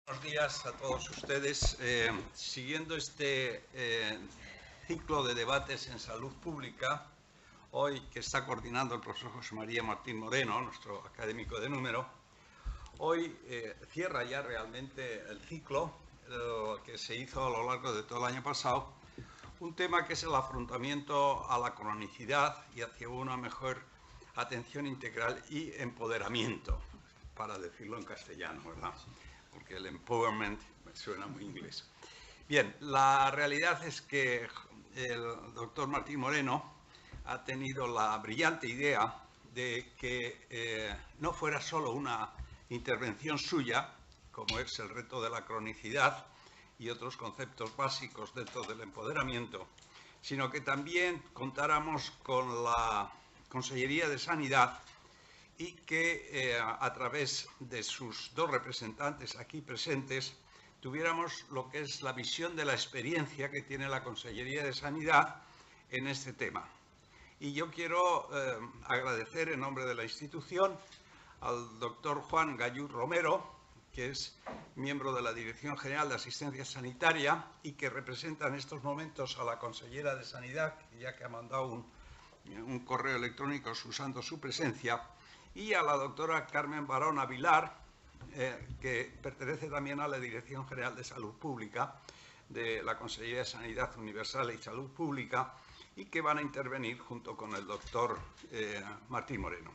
Buenos días a todos ustedes. Siguiendo este ciclo de debates en salud pública, hoy que está coordinando el profesor José María Martín Moreno, nuestro académico de número, hoy cierra ya realmente el ciclo que se hizo a lo largo de todo el año pasado, un tema que es el afrontamiento a la cronicidad y hacia una mejor atención integral y empoderamiento, para decirlo en castellano, ¿verdad? Porque el empowerment me suena muy inglés. Bien, la realidad es que el doctor Martín Moreno ha tenido la brillante idea de que no fuera solo una intervención suya, como es el reto de la cronicidad y otros conceptos básicos dentro del empoderamiento, sino que también contáramos con la Consellería de Sanidad y que a través de sus dos representantes aquí presentes tuviéramos lo que es la visión de la experiencia que tiene la Consellería de Sanidad en este tema. Y yo quiero agradecer en nombre de la institución al doctor Juan Gallú Romero, que es miembro de la Dirección General de Asistencia Sanitaria y que representa en estos momentos a la consellera de Sanidad, ya que ha mandado un correo electrónico usando su presencia, y a la doctora Carmen Barón Avilar, que pertenece también a la Dirección General de Salud Pública de la Consellería de Sanidad Universal y Salud Pública, y que van a intervenir junto con el doctor Martín Moreno.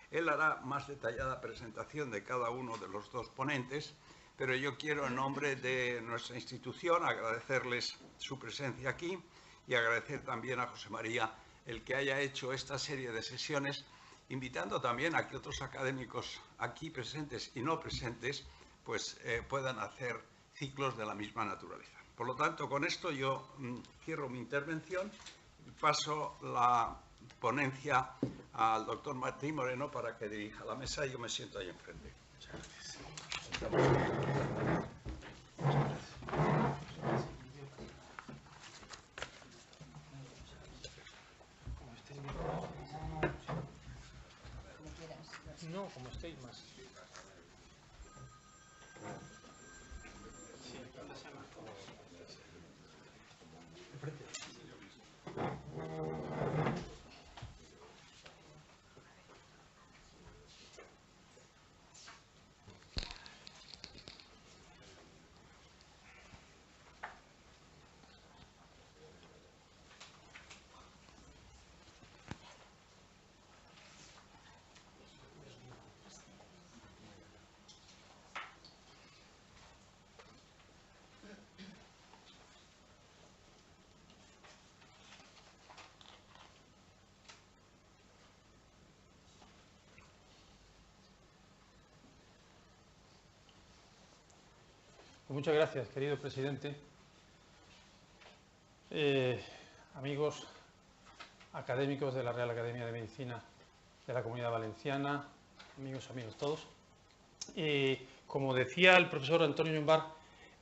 Él hará más detallada presentación de cada uno de los dos ponentes, pero yo quiero, en nombre de nuestra institución, agradecerles su presencia aquí y agradecer también a José María el que haya hecho esta serie de sesiones, invitando también a que otros académicos aquí presentes y no presentes pues puedan hacer ciclos de la misma naturaleza. Por lo tanto, con esto yo cierro mi intervención y paso la ponencia al doctor Martín Moreno para que dirija la mesa y yo me siento ahí enfrente. Muchas gracias. No, como estéis más. Pues muchas gracias, querido presidente. Amigos académicos de la Real Academia de Medicina de la Comunidad Valenciana, amigos todos. Como decía el profesor Antonio Llombar,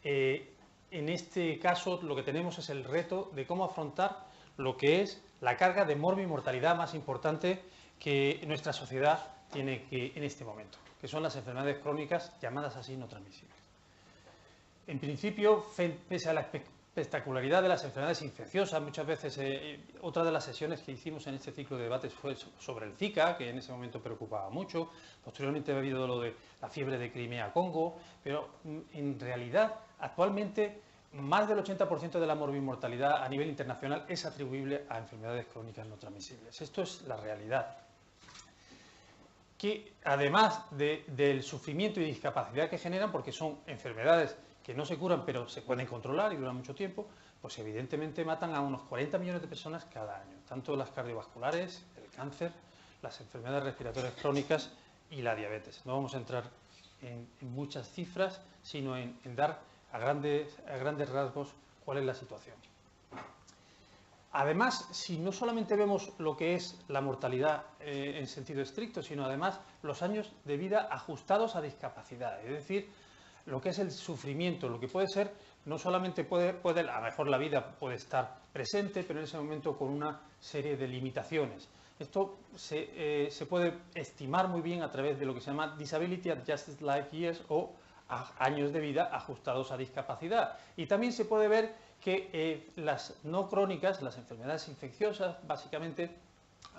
en este caso lo que tenemos es el reto de cómo afrontar lo que es la carga de morbimortalidad más importante que nuestra sociedad tiene en este momento, que son las enfermedades crónicas llamadas así no transmisibles. En principio, pese a la espectacularidad de las enfermedades infecciosas, muchas veces otra de las sesiones que hicimos en este ciclo de debates fue sobre el Zika, que en ese momento preocupaba mucho. Posteriormente ha habido lo de la fiebre de Crimea-Congo, pero en realidad actualmente más del 80% de la morbimortalidad a nivel internacional es atribuible a enfermedades crónicas no transmisibles. Esto es la realidad. Que además del sufrimiento y discapacidad que generan, porque son enfermedades que no se curan pero se pueden controlar y duran mucho tiempo, pues evidentemente matan a unos 40 millones de personas cada año, tanto las cardiovasculares, el cáncer, las enfermedades respiratorias crónicas y la diabetes. No vamos a entrar en muchas cifras, sino en dar a grandes rasgos cuál es la situación. Además, si no solamente vemos lo que es la mortalidad en sentido estricto, sino además los años de vida ajustados a discapacidad, es decir, lo que es el sufrimiento, lo que puede ser, no solamente puede a lo mejor la vida puede estar presente, pero en ese momento con una serie de limitaciones. Esto se puede estimar muy bien a través de lo que se llama Disability Adjusted Life Years o años de vida ajustados a discapacidad. Y también se puede ver que las no crónicas, las enfermedades infecciosas, básicamente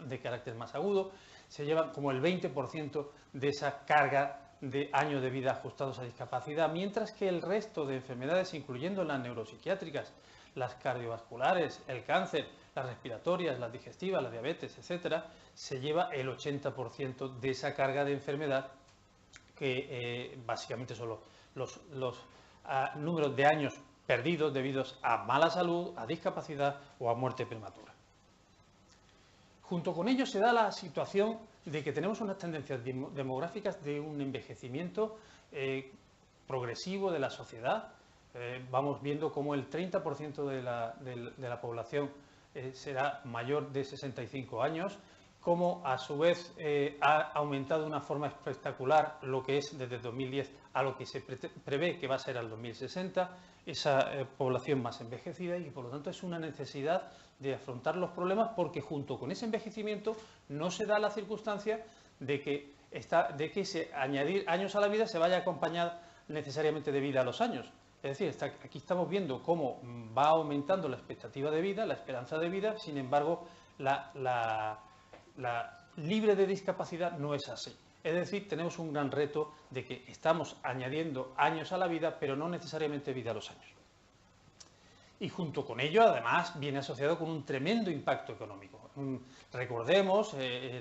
de carácter más agudo, se llevan como el 20% de esa carga de años de vida ajustados a discapacidad, mientras que el resto de enfermedades, incluyendo las neuropsiquiátricas, las cardiovasculares, el cáncer, las respiratorias, las digestivas, la diabetes, etcétera, se lleva el 80% de esa carga de enfermedad, que básicamente son los números de años perdidos debidos a mala salud, a discapacidad o a muerte prematura. Junto con ello se da la situación de que tenemos unas tendencias demográficas de un envejecimiento progresivo de la sociedad. Vamos viendo cómo el 30% de la población será mayor de 65 años, cómo a su vez ha aumentado de una forma espectacular lo que es desde 2010 a lo que se prevé que va a ser al 2060, esa población más envejecida, y por lo tanto es una necesidad de afrontar los problemas, porque junto con ese envejecimiento no se da la circunstancia de que añadir años a la vida se vaya a acompañar necesariamente de vida a los años. Es decir, aquí estamos viendo cómo va aumentando la expectativa de vida, la esperanza de vida, sin embargo, la libre de discapacidad no es así. Es decir, tenemos un gran reto de que estamos añadiendo años a la vida, pero no necesariamente vida a los años. Y junto con ello, además, viene asociado con un tremendo impacto económico. Recordemos,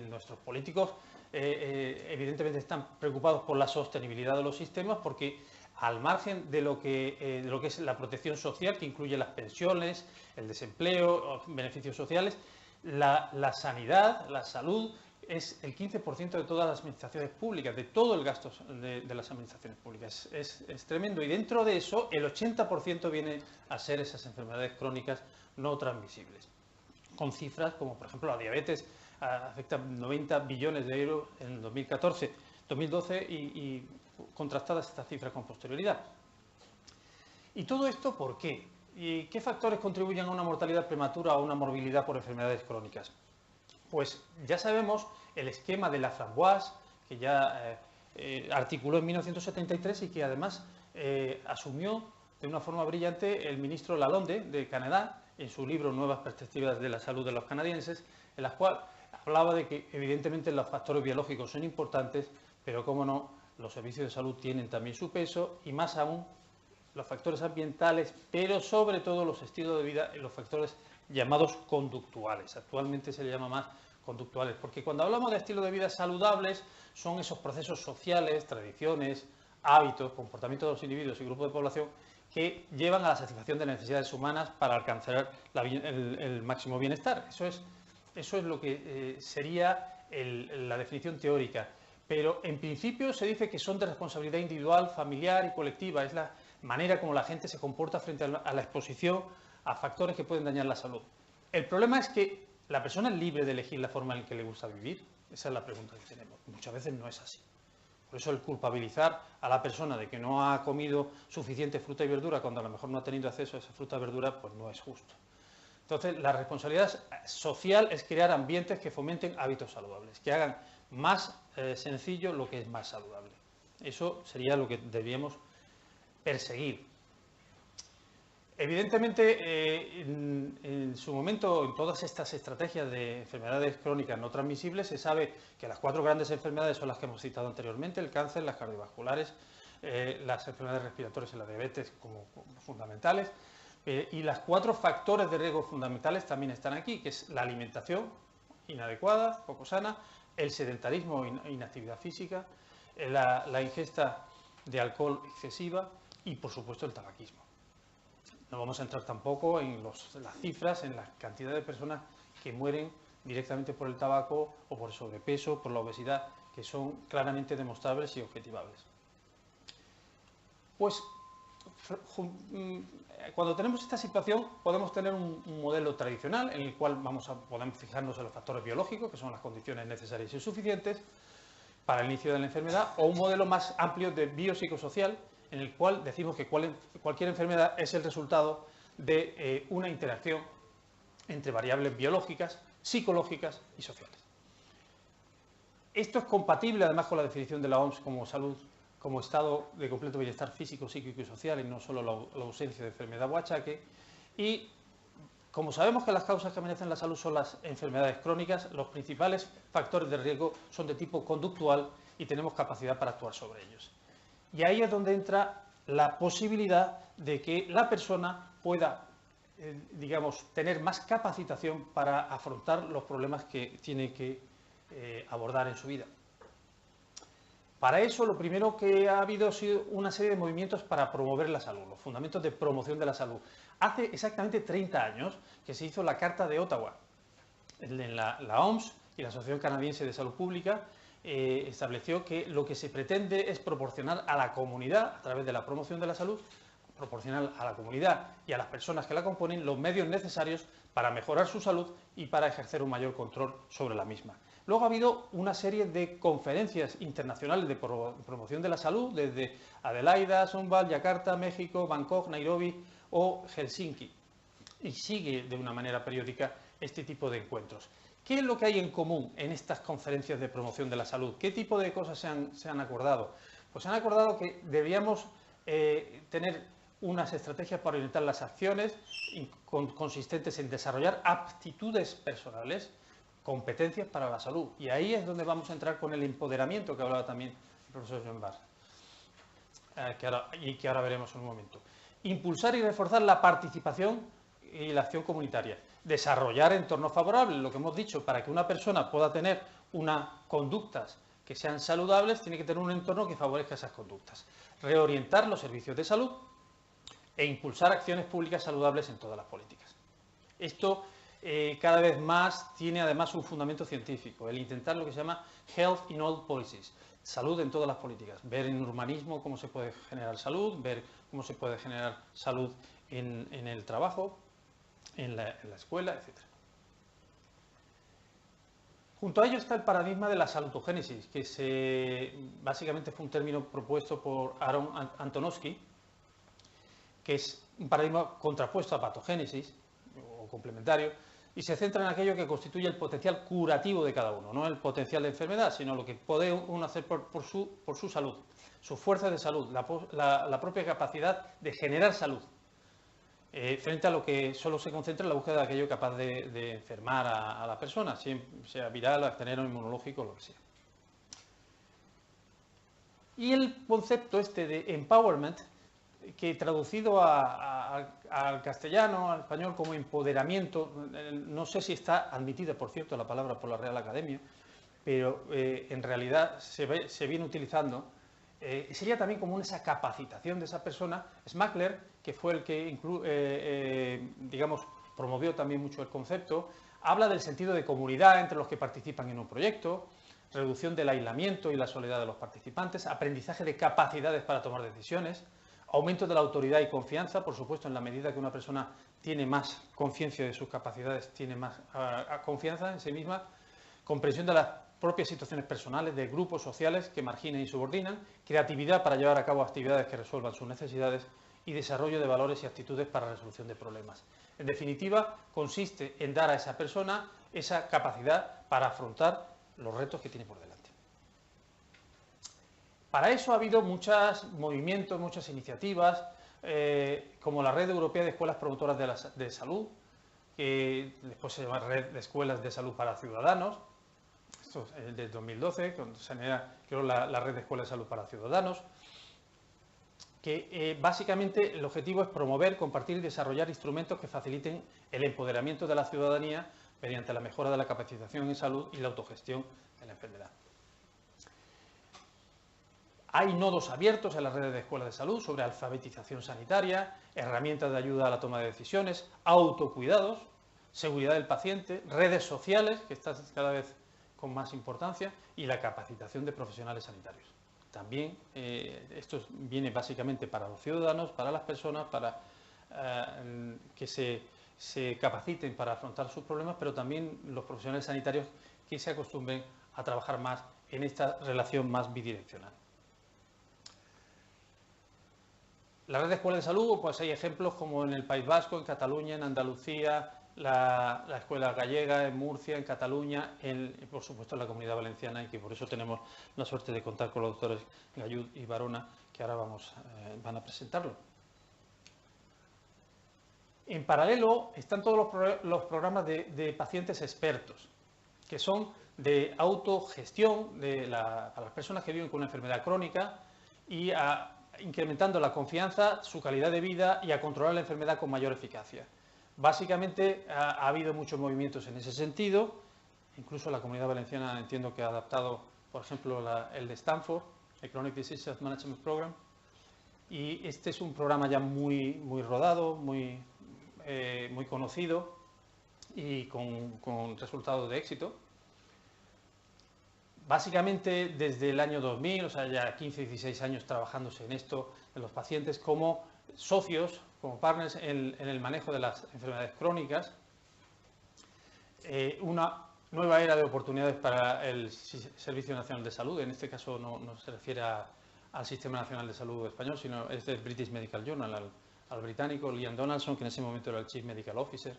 nuestros políticos evidentemente están preocupados por la sostenibilidad de los sistemas, porque al margen de lo que es la protección social, que incluye las pensiones, el desempleo, beneficios sociales, la sanidad, la salud, es el 15% de todas las administraciones públicas, de todo el gasto de las administraciones públicas. Es tremendo, y dentro de eso el 80% viene a ser esas enfermedades crónicas no transmisibles, con cifras como por ejemplo la diabetes afecta 90 billones de euros en 2012 y contrastadas estas cifras con posterioridad. ¿Y todo esto por qué? ¿Y qué factores contribuyen a una mortalidad prematura o a una morbilidad por enfermedades crónicas? Pues ya sabemos el esquema de Laframboise, que ya articuló en 1973 y que además asumió de una forma brillante el ministro Lalonde de Canadá en su libro Nuevas perspectivas de la salud de los canadienses, en la cual hablaba de que evidentemente los factores biológicos son importantes, pero cómo no, los servicios de salud tienen también su peso, y más aún los factores ambientales, pero sobre todo los estilos de vida y los factores llamados conductuales. Actualmente se le llama más conductuales, porque cuando hablamos de estilos de vida saludables son esos procesos sociales, tradiciones, hábitos, comportamientos de los individuos y grupos de población que llevan a la satisfacción de necesidades humanas para alcanzar el máximo bienestar. Eso es lo que sería la definición teórica, pero en principio se dice que son de responsabilidad individual, familiar y colectiva. Es la manera como la gente se comporta frente a la exposición a factores que pueden dañar la salud. El problema es que la persona es libre de elegir la forma en la que le gusta vivir. Esa es la pregunta que tenemos. Muchas veces no es así. Por eso el culpabilizar a la persona de que no ha comido suficiente fruta y verdura cuando a lo mejor no ha tenido acceso a esa fruta y verdura, pues no es justo. Entonces, la responsabilidad social es crear ambientes que fomenten hábitos saludables, que hagan más sencillo lo que es más saludable. Eso sería lo que deberíamos perseguir. Evidentemente, en su momento, en todas estas estrategias de enfermedades crónicas no transmisibles, se sabe que las 4 grandes enfermedades son las que hemos citado anteriormente: el cáncer, las cardiovasculares, las enfermedades respiratorias y la diabetes como fundamentales. Y las 4 factores de riesgo fundamentales también están aquí, que es la alimentación inadecuada, poco sana, el sedentarismo e inactividad física, la ingesta de alcohol excesiva y, por supuesto, el tabaquismo. No vamos a entrar tampoco en las cifras, en la cantidad de personas que mueren directamente por el tabaco o por el sobrepeso, por la obesidad, que son claramente demostrables y objetivables. Pues, cuando tenemos esta situación, podemos tener un modelo tradicional en el cual podemos fijarnos en los factores biológicos, que son las condiciones necesarias y suficientes para el inicio de la enfermedad, o un modelo más amplio de biopsicosocial, en el cual decimos que cualquier enfermedad es el resultado de una interacción entre variables biológicas, psicológicas y sociales. Esto es compatible además con la definición de la OMS como salud como estado de completo bienestar físico, psíquico y social, y no solo la ausencia de enfermedad o achaque. Y como sabemos que las causas que amenazan la salud son las enfermedades crónicas, los principales factores de riesgo son de tipo conductual y tenemos capacidad para actuar sobre ellos. Y ahí es donde entra la posibilidad de que la persona pueda, digamos, tener más capacitación para afrontar los problemas que tiene que abordar en su vida. Para eso, lo primero que ha habido ha sido una serie de movimientos para promover la salud, los fundamentos de promoción de la salud. Hace exactamente 30 años que se hizo la Carta de Ottawa. La OMS y la Asociación Canadiense de Salud Pública estableció que lo que se pretende es proporcionar a la comunidad, a través de la promoción de la salud, proporcionar a la comunidad y a las personas que la componen los medios necesarios para mejorar su salud y para ejercer un mayor control sobre la misma. Luego ha habido una serie de conferencias internacionales de promoción de la salud, desde Adelaida, Sundsvall, Yakarta, México, Bangkok, Nairobi o Helsinki. Y sigue de una manera periódica este tipo de encuentros. ¿Qué es lo que hay en común en estas conferencias de promoción de la salud? ¿Qué tipo de cosas se han acordado? Pues se han acordado que debíamos tener unas estrategias para orientar las acciones consistentes en desarrollar aptitudes personales, competencias para la salud. Y ahí es donde vamos a entrar con el empoderamiento que hablaba también el profesor Joan Bars, que ahora veremos en un momento. Impulsar y reforzar la participación y la acción comunitaria. Desarrollar entornos favorables, lo que hemos dicho, para que una persona pueda tener unas conductas que sean saludables, tiene que tener un entorno que favorezca esas conductas. Reorientar los servicios de salud e impulsar acciones públicas saludables en todas las políticas. Esto cada vez más tiene además un fundamento científico, el intentar lo que se llama Health in All Policies, salud en todas las políticas, ver en urbanismo cómo se puede generar salud, ver cómo se puede generar salud en el trabajo, en la escuela, etc. Junto a ello está el paradigma de la salutogénesis, que básicamente fue un término propuesto por Aaron Antonovsky, que es un paradigma contrapuesto a patogénesis, o complementario, y se centra en aquello que constituye el potencial curativo de cada uno, no el potencial de enfermedad, sino lo que puede uno hacer por su salud, su fuerza de salud, la propia capacidad de generar salud, frente a lo que solo se concentra en la búsqueda de aquello capaz de enfermar a la persona, sea viral, bacteriano, inmunológico, lo que sea. Y el concepto este de empowerment, que traducido al castellano, al español como empoderamiento, no sé si está admitida, por cierto, la palabra por la Real Academia, pero en realidad se viene utilizando, sería también como esa capacitación de esa persona. Smackler, que fue el que, digamos, promovió también mucho el concepto, habla del sentido de comunidad entre los que participan en un proyecto, reducción del aislamiento y la soledad de los participantes, aprendizaje de capacidades para tomar decisiones, aumento de la autoridad y confianza, por supuesto, en la medida que una persona tiene más conciencia de sus capacidades, tiene más confianza en sí misma, comprensión de las propias situaciones personales, de grupos sociales que marginan y subordinan, creatividad para llevar a cabo actividades que resuelvan sus necesidades y desarrollo de valores y actitudes para la resolución de problemas. En definitiva, consiste en dar a esa persona esa capacidad para afrontar los retos que tiene por delante. Para eso ha habido muchos movimientos, muchas iniciativas, como la Red Europea de Escuelas Promotoras de Salud, que después se llama Red de Escuelas de Salud para Ciudadanos. Esto es del 2012, cuando se creó la Red de Escuelas de Salud para Ciudadanos, que básicamente el objetivo es promover, compartir y desarrollar instrumentos que faciliten el empoderamiento de la ciudadanía mediante la mejora de la capacitación en salud y la autogestión de la enfermedad. Hay nodos abiertos en las redes de escuelas de salud sobre alfabetización sanitaria, herramientas de ayuda a la toma de decisiones, autocuidados, seguridad del paciente, redes sociales, que están cada vez con más importancia, y la capacitación de profesionales sanitarios. También esto viene básicamente para los ciudadanos, para las personas, para que se capaciten para afrontar sus problemas, pero también los profesionales sanitarios que se acostumbren a trabajar más en esta relación más bidireccional. La red de escuelas de salud, pues hay ejemplos como en el País Vasco, en Cataluña, en Andalucía, la escuela gallega, en Murcia, en Cataluña, y por supuesto en la Comunidad Valenciana, y que por eso tenemos la suerte de contar con los doctores Gallud y Barona, que ahora van a presentarlo. En paralelo están todos los programas de pacientes expertos, que son de autogestión para las personas que viven con una enfermedad crónica y incrementando la confianza, su calidad de vida y a controlar la enfermedad con mayor eficacia. Básicamente ha habido muchos movimientos en ese sentido, incluso la Comunidad Valenciana entiendo que ha adaptado, por ejemplo, el de Stanford, el Chronic Disease Management Program, y este es un programa ya muy rodado, muy conocido y con resultados de éxito. Básicamente desde el año 2000, o sea, ya 15, 16 años trabajándose en esto, en los pacientes como socios, como partners en el manejo de las enfermedades crónicas. Una nueva era de oportunidades para el Servicio Nacional de Salud, en este caso no se refiere al Sistema Nacional de Salud español, sino es del British Medical Journal, al británico Liam Donaldson, que en ese momento era el Chief Medical Officer.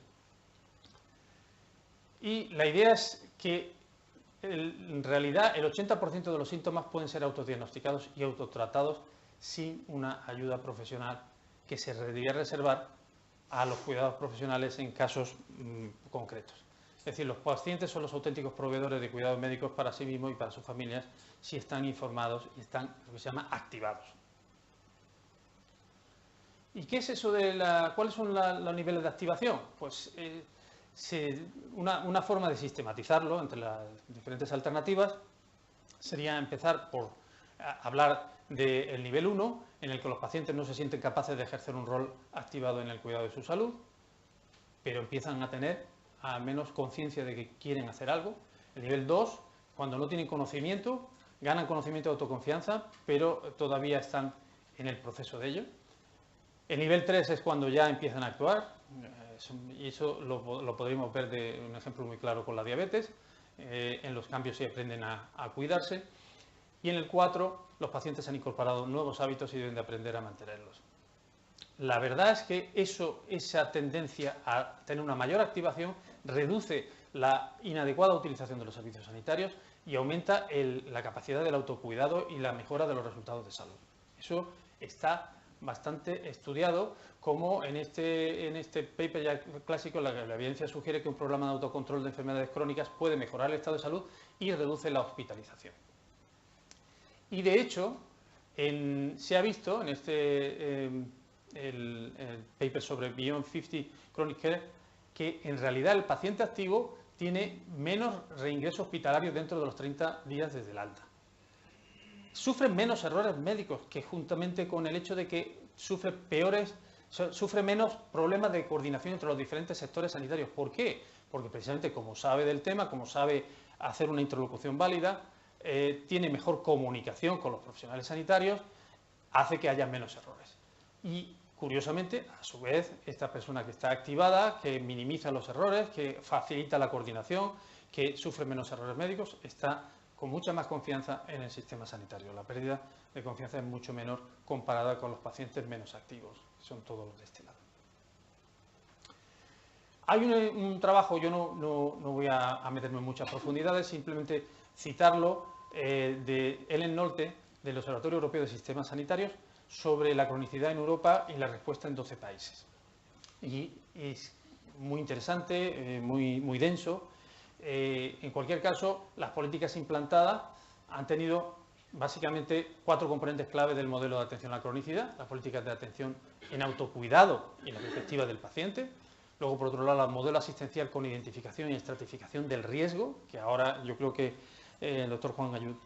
Y la idea es que en realidad el 80% de los síntomas pueden ser autodiagnosticados y autotratados sin una ayuda profesional que se debería reservar a los cuidados profesionales en casos concretos. Es decir, los pacientes son los auténticos proveedores de cuidados médicos para sí mismos y para sus familias si están informados y están lo que se llama activados. ¿Y qué es eso cuáles son los niveles de activación? Pues una forma de sistematizarlo entre las diferentes alternativas sería empezar por hablar del nivel 1, en el que los pacientes no se sienten capaces de ejercer un rol activado en el cuidado de su salud, pero empiezan a tener al menos conciencia de que quieren hacer algo. El nivel 2, cuando no tienen conocimiento, ganan conocimiento de autoconfianza, pero todavía están en el proceso de ello. El nivel 3 es cuando ya empiezan a actuar, y eso lo podríamos ver de un ejemplo muy claro con la diabetes. En los cambios se aprenden a cuidarse. Y en el 4, los pacientes han incorporado nuevos hábitos y deben de aprender a mantenerlos. La verdad es que esa tendencia a tener una mayor activación reduce la inadecuada utilización de los servicios sanitarios y aumenta la capacidad del autocuidado y la mejora de los resultados de salud. Eso está bastante estudiado, como en este paper ya clásico la evidencia sugiere que un programa de autocontrol de enfermedades crónicas puede mejorar el estado de salud y reduce la hospitalización. Y de hecho, se ha visto en el paper sobre Beyond 50 Chronic Care que en realidad el paciente activo tiene menos reingreso hospitalario dentro de los 30 días desde el alta. Sufren menos errores médicos, que juntamente con el hecho de que sufre menos problemas de coordinación entre los diferentes sectores sanitarios. ¿Por qué? Porque precisamente como sabe del tema, como sabe hacer una interlocución válida, tiene mejor comunicación con los profesionales sanitarios, hace que haya menos errores. Y curiosamente, a su vez, esta persona que está activada, que minimiza los errores, que facilita la coordinación, que sufre menos errores médicos, está con mucha más confianza en el sistema sanitario. La pérdida de confianza es mucho menor comparada con los pacientes menos activos, que son todos los de este lado. Hay un trabajo, yo no voy a meterme en muchas profundidades, simplemente citarlo, de Ellen Nolte, del Observatorio Europeo de Sistemas Sanitarios, sobre la cronicidad en Europa y la respuesta en 12 países. Y es muy interesante, muy denso. En cualquier caso, las políticas implantadas han tenido básicamente 4 componentes clave del modelo de atención a la cronicidad: las políticas de atención en autocuidado y en la perspectiva del paciente. Luego, por otro lado, el modelo asistencial con identificación y estratificación del riesgo, que ahora yo creo que el doctor Juan Gallud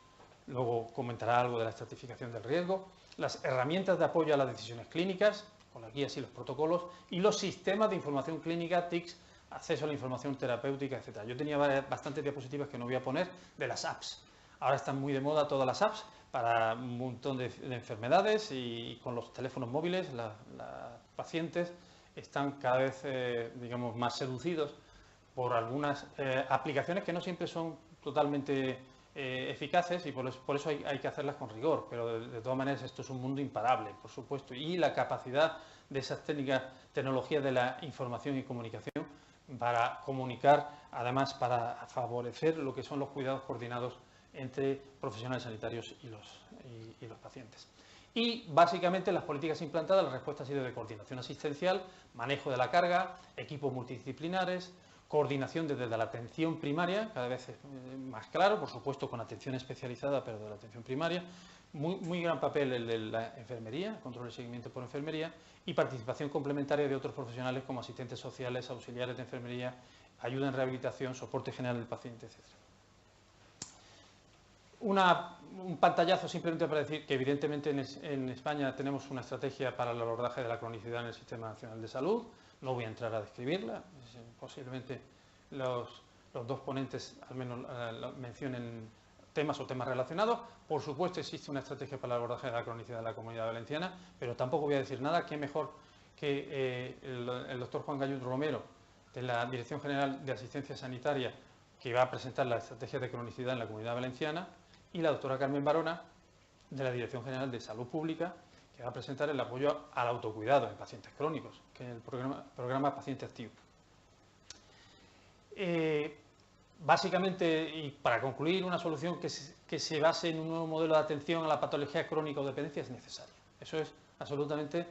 luego comentará algo de la estratificación del riesgo. Las herramientas de apoyo a las decisiones clínicas, con las guías y los protocolos, y los sistemas de información clínica, TICs, acceso a la información terapéutica, etc. Yo tenía bastantes diapositivas que no voy a poner de las apps. Ahora están muy de moda todas las apps para un montón de enfermedades, y con los teléfonos móviles las pacientes están cada vez digamos, más seducidos por algunas aplicaciones que no siempre son totalmente eficaces, y por eso hay que hacerlas con rigor, pero de todas maneras esto es un mundo imparable, por supuesto, y la capacidad de esas tecnologías de la información y comunicación para comunicar, además para favorecer lo que son los cuidados coordinados entre profesionales sanitarios y los pacientes. Y básicamente las políticas implantadas, la respuesta ha sido de coordinación asistencial, manejo de la carga, equipos multidisciplinares, coordinación desde la atención primaria, cada vez es más claro, por supuesto con atención especializada, pero de la atención primaria, muy gran papel el de la enfermería, control y seguimiento por enfermería, y participación complementaria de otros profesionales como asistentes sociales, auxiliares de enfermería, ayuda en rehabilitación, soporte general del paciente, etc. Un pantallazo simplemente para decir que evidentemente en España tenemos una estrategia para el abordaje de la cronicidad en el Sistema Nacional de Salud. No voy a entrar a describirla, posiblemente los dos ponentes al menos mencionen temas o temas relacionados. Por supuesto existe una estrategia para el abordaje de la cronicidad en la Comunidad Valenciana, pero tampoco voy a decir nada que mejor que el doctor Juan Gallud Romero, de la Dirección General de Asistencia Sanitaria, que va a presentar la estrategia de cronicidad en la Comunidad Valenciana, y la doctora Carmen Barona, de la Dirección General de Salud Pública, que va a presentar el apoyo al autocuidado en pacientes crónicos, que es el programa Paciente Activo. Básicamente, y para concluir, una solución que se base en un nuevo modelo de atención a la patología crónica o dependencia es necesaria. Eso es absolutamente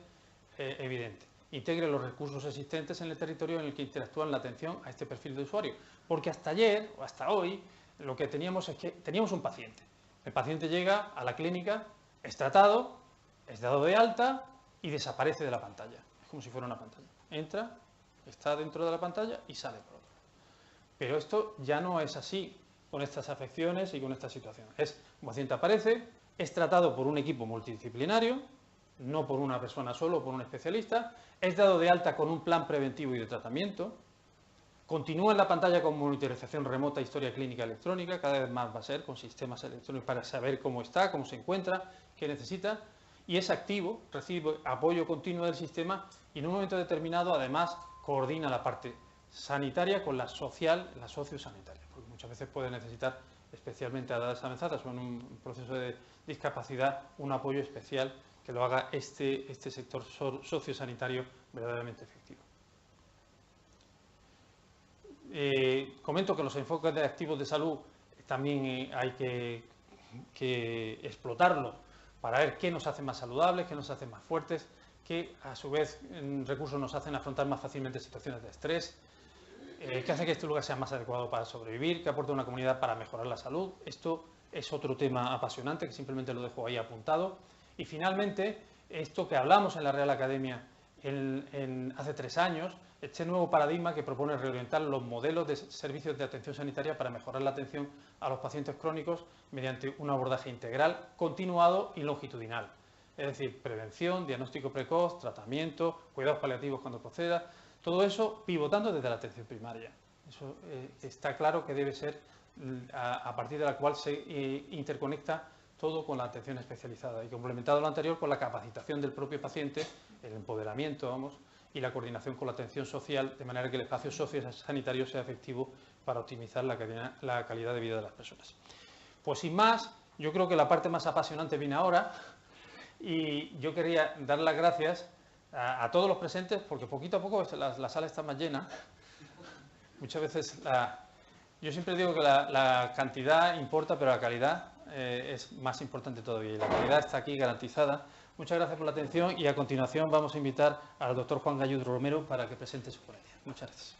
evidente. Integre los recursos existentes en el territorio en el que interactúan la atención a este perfil de usuario. Porque hasta ayer, o hasta hoy, lo que teníamos es que teníamos un paciente. El paciente llega a la clínica, es tratado, es dado de alta y desaparece de la pantalla. Es como si fuera una pantalla. Entra, está dentro de la pantalla y sale por otro. Pero esto ya no es así con estas afecciones y con esta situación. Un paciente aparece, es tratado por un equipo multidisciplinario, no por una persona solo o por un especialista, es dado de alta con un plan preventivo y de tratamiento, continúa en la pantalla con monitorización remota, historia clínica electrónica, cada vez más va a ser con sistemas electrónicos para saber cómo está, cómo se encuentra, qué necesita, y es activo, recibe apoyo continuo del sistema y en un momento determinado además coordina la parte sanitaria con la social, la sociosanitaria, porque muchas veces puede necesitar, especialmente a edades avanzadas o en un proceso de discapacidad, un apoyo especial que lo haga este sector sociosanitario verdaderamente efectivo. Comento que los enfoques de activos de salud también hay que explotarlo para ver qué nos hace más saludables, qué nos hace más fuertes, que a su vez recursos nos hacen afrontar más fácilmente situaciones de estrés, que hace que este lugar sea más adecuado para sobrevivir, que aporta una comunidad para mejorar la salud. Esto es otro tema apasionante que simplemente lo dejo ahí apuntado. Y finalmente, esto que hablamos en la Real Academia hace 3 años, este nuevo paradigma que propone reorientar los modelos de servicios de atención sanitaria para mejorar la atención a los pacientes crónicos mediante un abordaje integral, continuado y longitudinal. Es decir, prevención, diagnóstico precoz, tratamiento, cuidados paliativos cuando proceda, todo eso pivotando desde la atención primaria. Eso está claro que debe ser a partir de la cual se interconecta todo con la atención especializada y complementado lo anterior con la capacitación del propio paciente, el empoderamiento, y la coordinación con la atención social, de manera que el espacio sociosanitario sea efectivo para optimizar la calidad de vida de las personas. Pues sin más, yo creo que la parte más apasionante viene ahora y yo quería dar las gracias a todos los presentes porque poquito a poco la sala está más llena. Muchas veces yo siempre digo que la cantidad importa, pero la calidad es más importante todavía y la calidad está aquí garantizada. Muchas gracias por la atención y a continuación vamos a invitar al doctor Juan Gallud Romero para que presente su ponencia. Muchas gracias.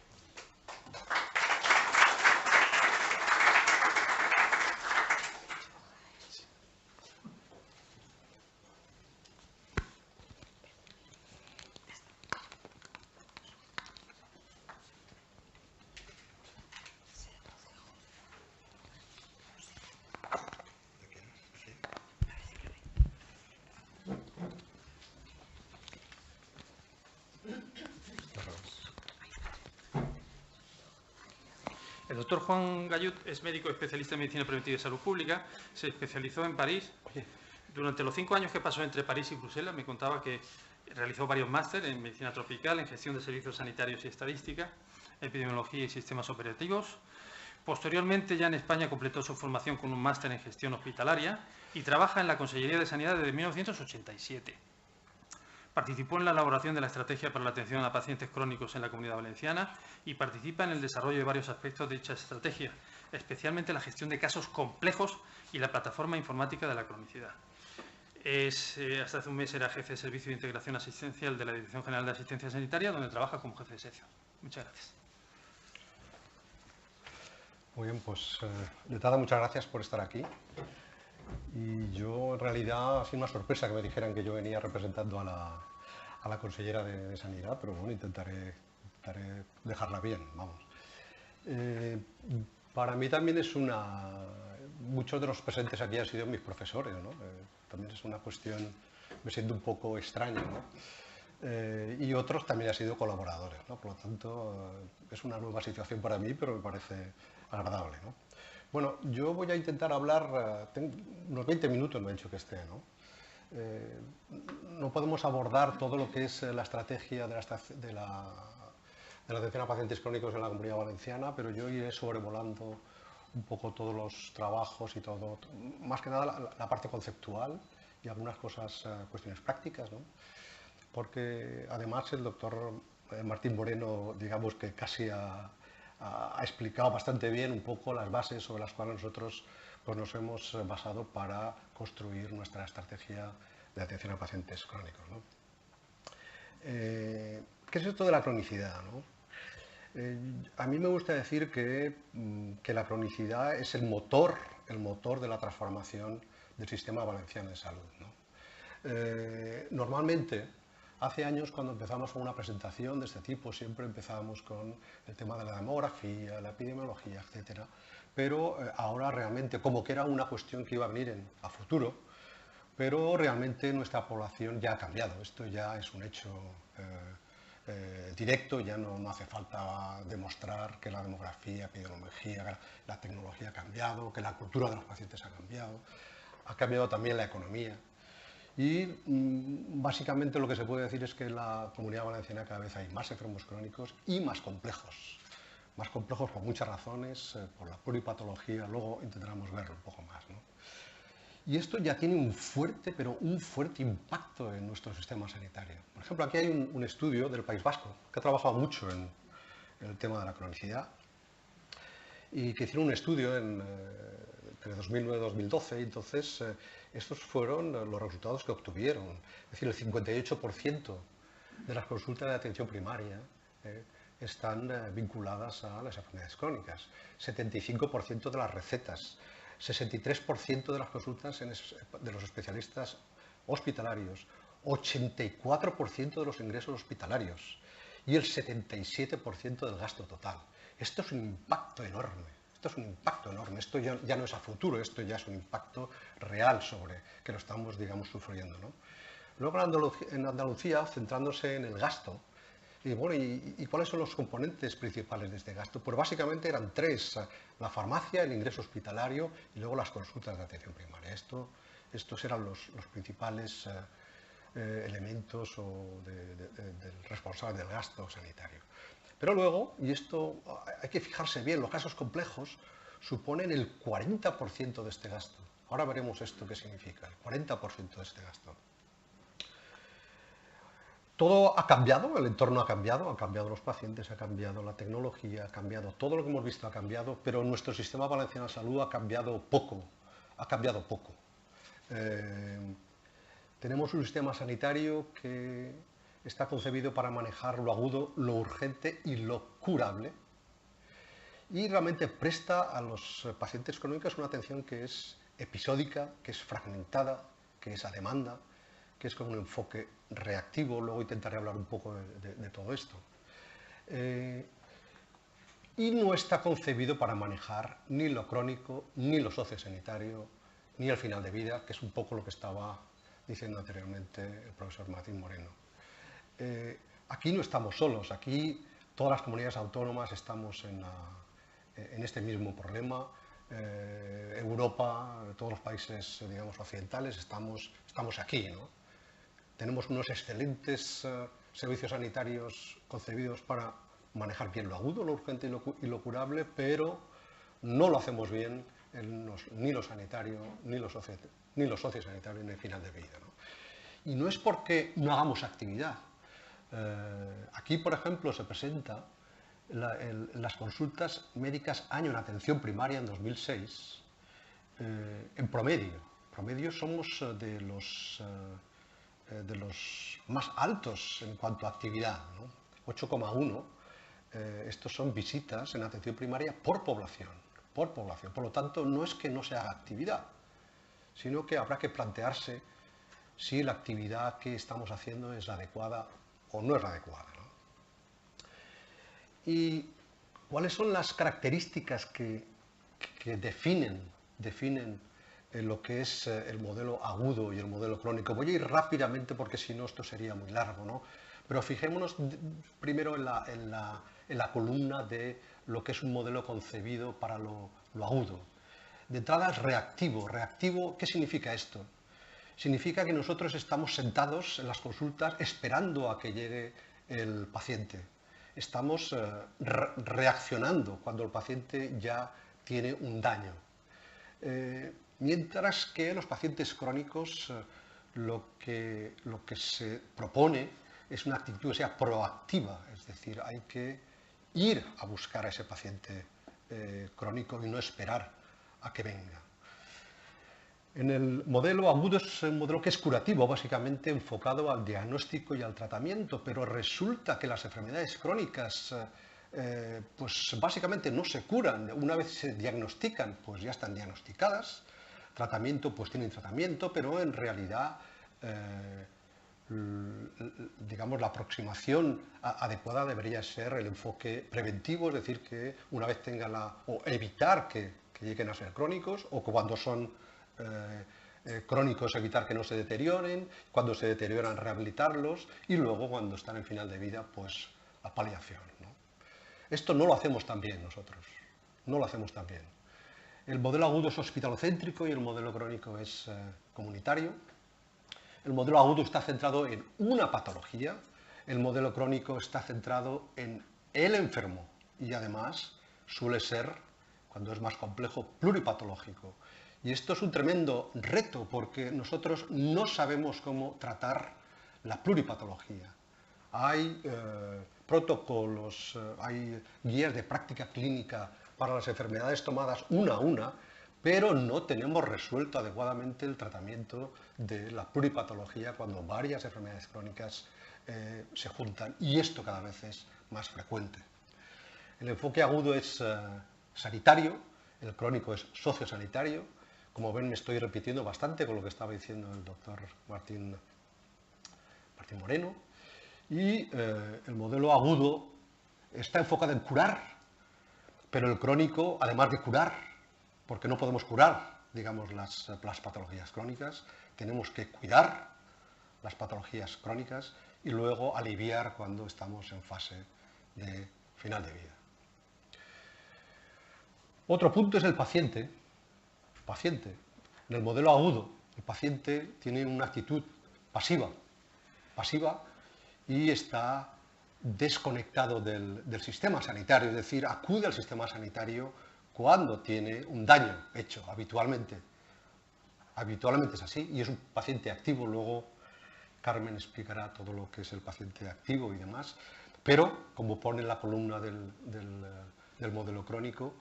El doctor Juan Gallud es médico especialista en medicina preventiva y salud pública. Se especializó en París. Durante los 5 años que pasó entre París y Bruselas, me contaba que realizó varios másteres en medicina tropical, en gestión de servicios sanitarios y estadística, epidemiología y sistemas operativos. Posteriormente, ya en España, completó su formación con un máster en gestión hospitalaria y trabaja en la Consellería de Sanidad desde 1987. Participó en la elaboración de la estrategia para la atención a pacientes crónicos en la Comunidad Valenciana y participa en el desarrollo de varios aspectos de dicha estrategia, especialmente la gestión de casos complejos y la plataforma informática de la cronicidad. Hasta hace un mes era jefe de Servicio de Integración Asistencial de la Dirección General de Asistencia Sanitaria, donde trabaja como jefe de sección. Muchas gracias. Muy bien, pues de entrada muchas gracias por estar aquí. Y yo en realidad ha sido una sorpresa que me dijeran que yo venía representando a la consellera de Sanidad, pero bueno, intentaré dejarla bien, vamos. Para mí también es muchos de los presentes aquí han sido mis profesores, ¿no? También es una cuestión, me siento un poco extraño, ¿no? Y otros también han sido colaboradores, ¿no? Por lo tanto, es una nueva situación para mí, pero me parece agradable, ¿no? Bueno, yo voy a intentar hablar, tengo unos 20 minutos me he dicho que esté, ¿no? No podemos abordar todo lo que es la estrategia de la atención a pacientes crónicos en la Comunidad Valenciana, pero yo iré sobrevolando un poco todos los trabajos y todo, más que nada la parte conceptual y algunas cosas, cuestiones prácticas, ¿no? Porque además el doctor Martín Moreno, digamos que casi ha explicado bastante bien un poco las bases sobre las cuales nosotros pues, nos hemos basado para construir nuestra estrategia de atención a pacientes crónicos, ¿no? ¿Qué es esto de la cronicidad, ¿no? A mí me gusta decir que la cronicidad es el motor de la transformación del sistema valenciano de salud, ¿no? Normalmente, hace años cuando empezamos con una presentación de este tipo, siempre empezábamos con el tema de la demografía, la epidemiología, etc. Pero ahora realmente, como que era una cuestión que iba a venir a futuro, pero realmente nuestra población ya ha cambiado. Esto ya es un hecho directo, ya no hace falta demostrar que la demografía, epidemiología, la tecnología ha cambiado, que la cultura de los pacientes ha cambiado también la economía. Y básicamente lo que se puede decir es que en la Comunidad Valenciana cada vez hay más enfermos crónicos y más complejos por muchas razones, por la pluripatología, luego intentaremos verlo un poco más, ¿no? Y esto ya tiene un fuerte impacto en nuestro sistema sanitario. Por ejemplo, aquí hay un estudio del País Vasco que ha trabajado mucho en el tema de la cronicidad y que hicieron un estudio entre 2009 y 2012, y entonces estos fueron los resultados que obtuvieron. Es decir, el 58% de las consultas de atención primaria están vinculadas a las enfermedades crónicas, 75% de las recetas, 63% de las consultas de los especialistas hospitalarios, 84% de los ingresos hospitalarios y el 77% del gasto total. Esto es un impacto enorme. Esto ya no es a futuro, esto ya es un impacto real sobre que lo estamos, digamos, sufriendo, ¿no? Luego en Andalucía, centrándose en el gasto, y bueno, ¿y cuáles son los componentes principales de este gasto? Pues básicamente eran tres: la farmacia, el ingreso hospitalario y luego las consultas de atención primaria. Estos eran los principales elementos del responsable del gasto sanitario. Pero luego, y esto hay que fijarse bien, los casos complejos suponen el 40% de este gasto. Ahora veremos esto qué significa, el 40% de este gasto. Todo ha cambiado, el entorno ha cambiado los pacientes, ha cambiado la tecnología, ha cambiado todo lo que hemos visto, ha cambiado, pero nuestro sistema valenciano de salud ha cambiado poco. Tenemos un sistema sanitario que está concebido para manejar lo agudo, lo urgente y lo curable, y realmente presta a los pacientes crónicos una atención que es episódica, que es fragmentada, que es a demanda, que es con un enfoque reactivo. Luego intentaré hablar un poco de todo esto. Y no está concebido para manejar ni lo crónico, ni lo sociosanitario, ni el final de vida, que es un poco lo que estaba diciendo anteriormente el profesor Martín Moreno. Aquí no estamos solos, aquí todas las comunidades autónomas estamos en este mismo problema. Europa, todos los países, digamos, occidentales, estamos aquí, ¿no? Tenemos unos excelentes servicios sanitarios concebidos para manejar bien lo agudo, lo urgente y lo curable, pero no lo hacemos bien ni lo sanitario, ni lo sociosanitario, ni el final de vida, ¿no? Y no es porque no hagamos actividad. Aquí, por ejemplo, se presenta las consultas médicas año en atención primaria en 2006, en promedio somos de los más altos en cuanto a actividad, ¿no? 8,1, estos son visitas en atención primaria por población. Por lo tanto, no es que no se haga actividad, sino que habrá que plantearse si la actividad que estamos haciendo es la adecuada o no es la adecuada, ¿no? ¿Y cuáles son las características que definen lo que es el modelo agudo y el modelo crónico? Voy a ir rápidamente porque si no esto sería muy largo, ¿no? Pero fijémonos primero en la columna de lo que es un modelo concebido para lo agudo. De entrada es reactivo. Reactivo, ¿qué significa esto? Significa que nosotros estamos sentados en las consultas esperando a que llegue el paciente. Estamos reaccionando cuando el paciente ya tiene un daño. Mientras que los pacientes crónicos lo que se propone es una actitud que sea proactiva, es decir, hay que ir a buscar a ese paciente crónico y no esperar a que venga. En el modelo agudo es un modelo que es curativo, básicamente enfocado al diagnóstico y al tratamiento, pero resulta que las enfermedades crónicas pues básicamente no se curan. Una vez se diagnostican, pues ya están diagnosticadas. Tratamiento, pues tienen tratamiento, pero en realidad, digamos, la aproximación adecuada debería ser el enfoque preventivo, es decir, que una vez tengan o evitar que lleguen a ser crónicos, o que cuando son crónicos evitar que no se deterioren, cuando se deterioran rehabilitarlos, y luego cuando están en final de vida, pues la paliación, ¿no? Esto no lo hacemos tan bien nosotros, no lo hacemos tan bien. El modelo agudo es hospitalocéntrico y el modelo crónico es comunitario. El modelo agudo está centrado en una patología, el modelo crónico está centrado en el enfermo y además suele ser, cuando es más complejo, pluripatológico. Y esto es un tremendo reto porque nosotros no sabemos cómo tratar la pluripatología. Hay protocolos, hay guías de práctica clínica para las enfermedades tomadas una a una, pero no tenemos resuelto adecuadamente el tratamiento de la pluripatología cuando varias enfermedades crónicas se juntan, y esto cada vez es más frecuente. El enfoque agudo es sanitario, el crónico es sociosanitario. Como ven, me estoy repitiendo bastante con lo que estaba diciendo el doctor Martín Moreno. Y el modelo agudo está enfocado en curar, pero el crónico, además de curar, porque no podemos curar, digamos, las patologías crónicas, tenemos que cuidar las patologías crónicas y luego aliviar cuando estamos en fase de final de vida. Otro punto es el paciente. En el modelo agudo, el paciente tiene una actitud pasiva y está desconectado del sistema sanitario, es decir, acude al sistema sanitario cuando tiene un daño hecho, habitualmente. Habitualmente es así, y es un paciente activo. Luego Carmen explicará todo lo que es el paciente activo y demás, pero como pone en la columna del modelo crónico,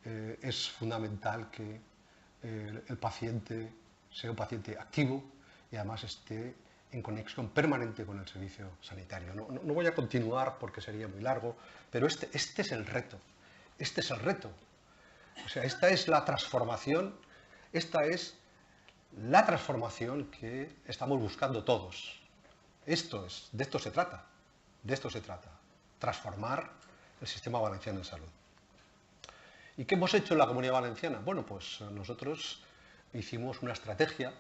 es fundamental que el paciente sea un paciente activo y además esté en conexión permanente con el servicio sanitario. No voy a continuar porque sería muy largo, pero este es el reto. Este es el reto. O sea, esta es la transformación que estamos buscando todos. De esto se trata. Transformar el sistema valenciano de salud. ¿Y qué hemos hecho en la Comunidad Valenciana? Bueno, pues nosotros hicimos una estrategia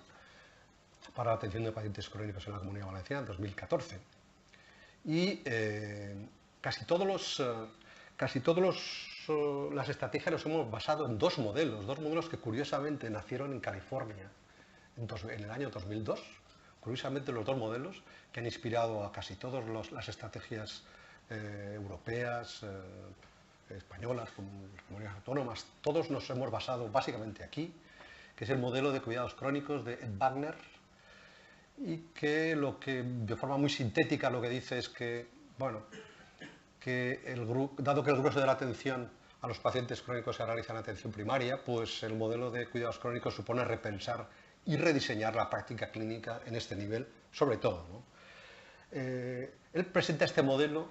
para la atención de pacientes crónicos en la Comunidad Valenciana en 2014. Y casi todas las estrategias nos hemos basado en dos modelos que curiosamente nacieron en California en el año 2002. Curiosamente, los dos modelos que han inspirado a casi todas las estrategias europeas, españolas, comunidades autónomas, todos nos hemos basado básicamente aquí, que es el modelo de cuidados crónicos de Ed Wagner y que de forma muy sintética lo que dice es que, bueno, dado que el grueso de la atención a los pacientes crónicos se realiza en atención primaria, pues el modelo de cuidados crónicos supone repensar y rediseñar la práctica clínica en este nivel, sobre todo, ¿no? Él presenta este modelo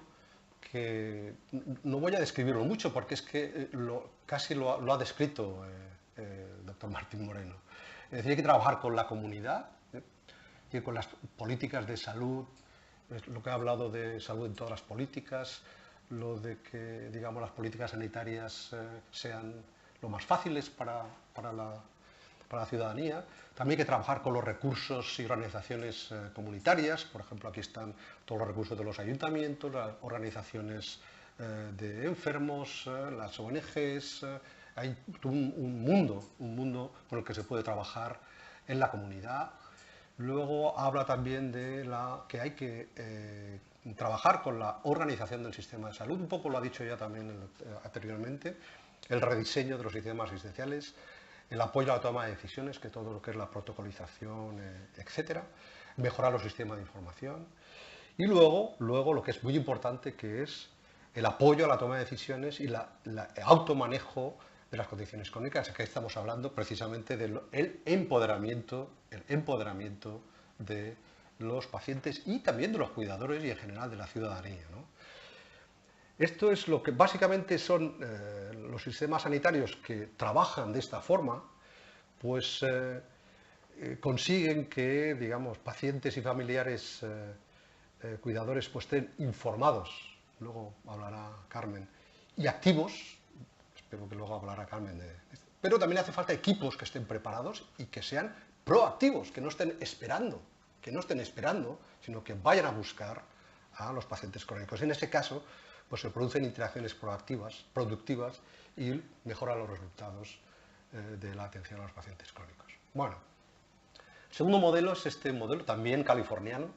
que no voy a describirlo mucho porque es que casi lo ha descrito el doctor Martín Moreno. Es decir, hay que trabajar con la comunidad y con las políticas de salud, lo que ha hablado de salud en todas las políticas, lo de que, digamos, las políticas sanitarias sean lo más fáciles para la ciudadanía. También hay que trabajar con los recursos y organizaciones comunitarias. Por ejemplo, aquí están todos los recursos de los ayuntamientos, las organizaciones de enfermos, las ONGs. Hay un mundo con el que se puede trabajar en la comunidad. Luego habla también de que hay que trabajar con la organización del sistema de salud. Un poco lo ha dicho ya también anteriormente. El rediseño de los sistemas asistenciales, el apoyo a la toma de decisiones, que todo lo que es la protocolización, etcétera, mejorar los sistemas de información y luego lo que es muy importante, que es el apoyo a la toma de decisiones y el automanejo de las condiciones crónicas. Aquí estamos hablando precisamente del empoderamiento de los pacientes y también de los cuidadores y en general de la ciudadanía, ¿no? Esto es lo que básicamente son los sistemas sanitarios que trabajan de esta forma, pues consiguen que, digamos, pacientes y familiares, cuidadores, pues estén informados, luego hablará Carmen, y activos, espero que luego hablará Carmen de esto, pero también hace falta equipos que estén preparados y que sean proactivos, que no estén esperando, sino que vayan a buscar a los pacientes crónicos. En este caso, pues se producen interacciones proactivas, productivas y mejoran los resultados de la atención a los pacientes crónicos. Bueno, el segundo modelo es este modelo también californiano,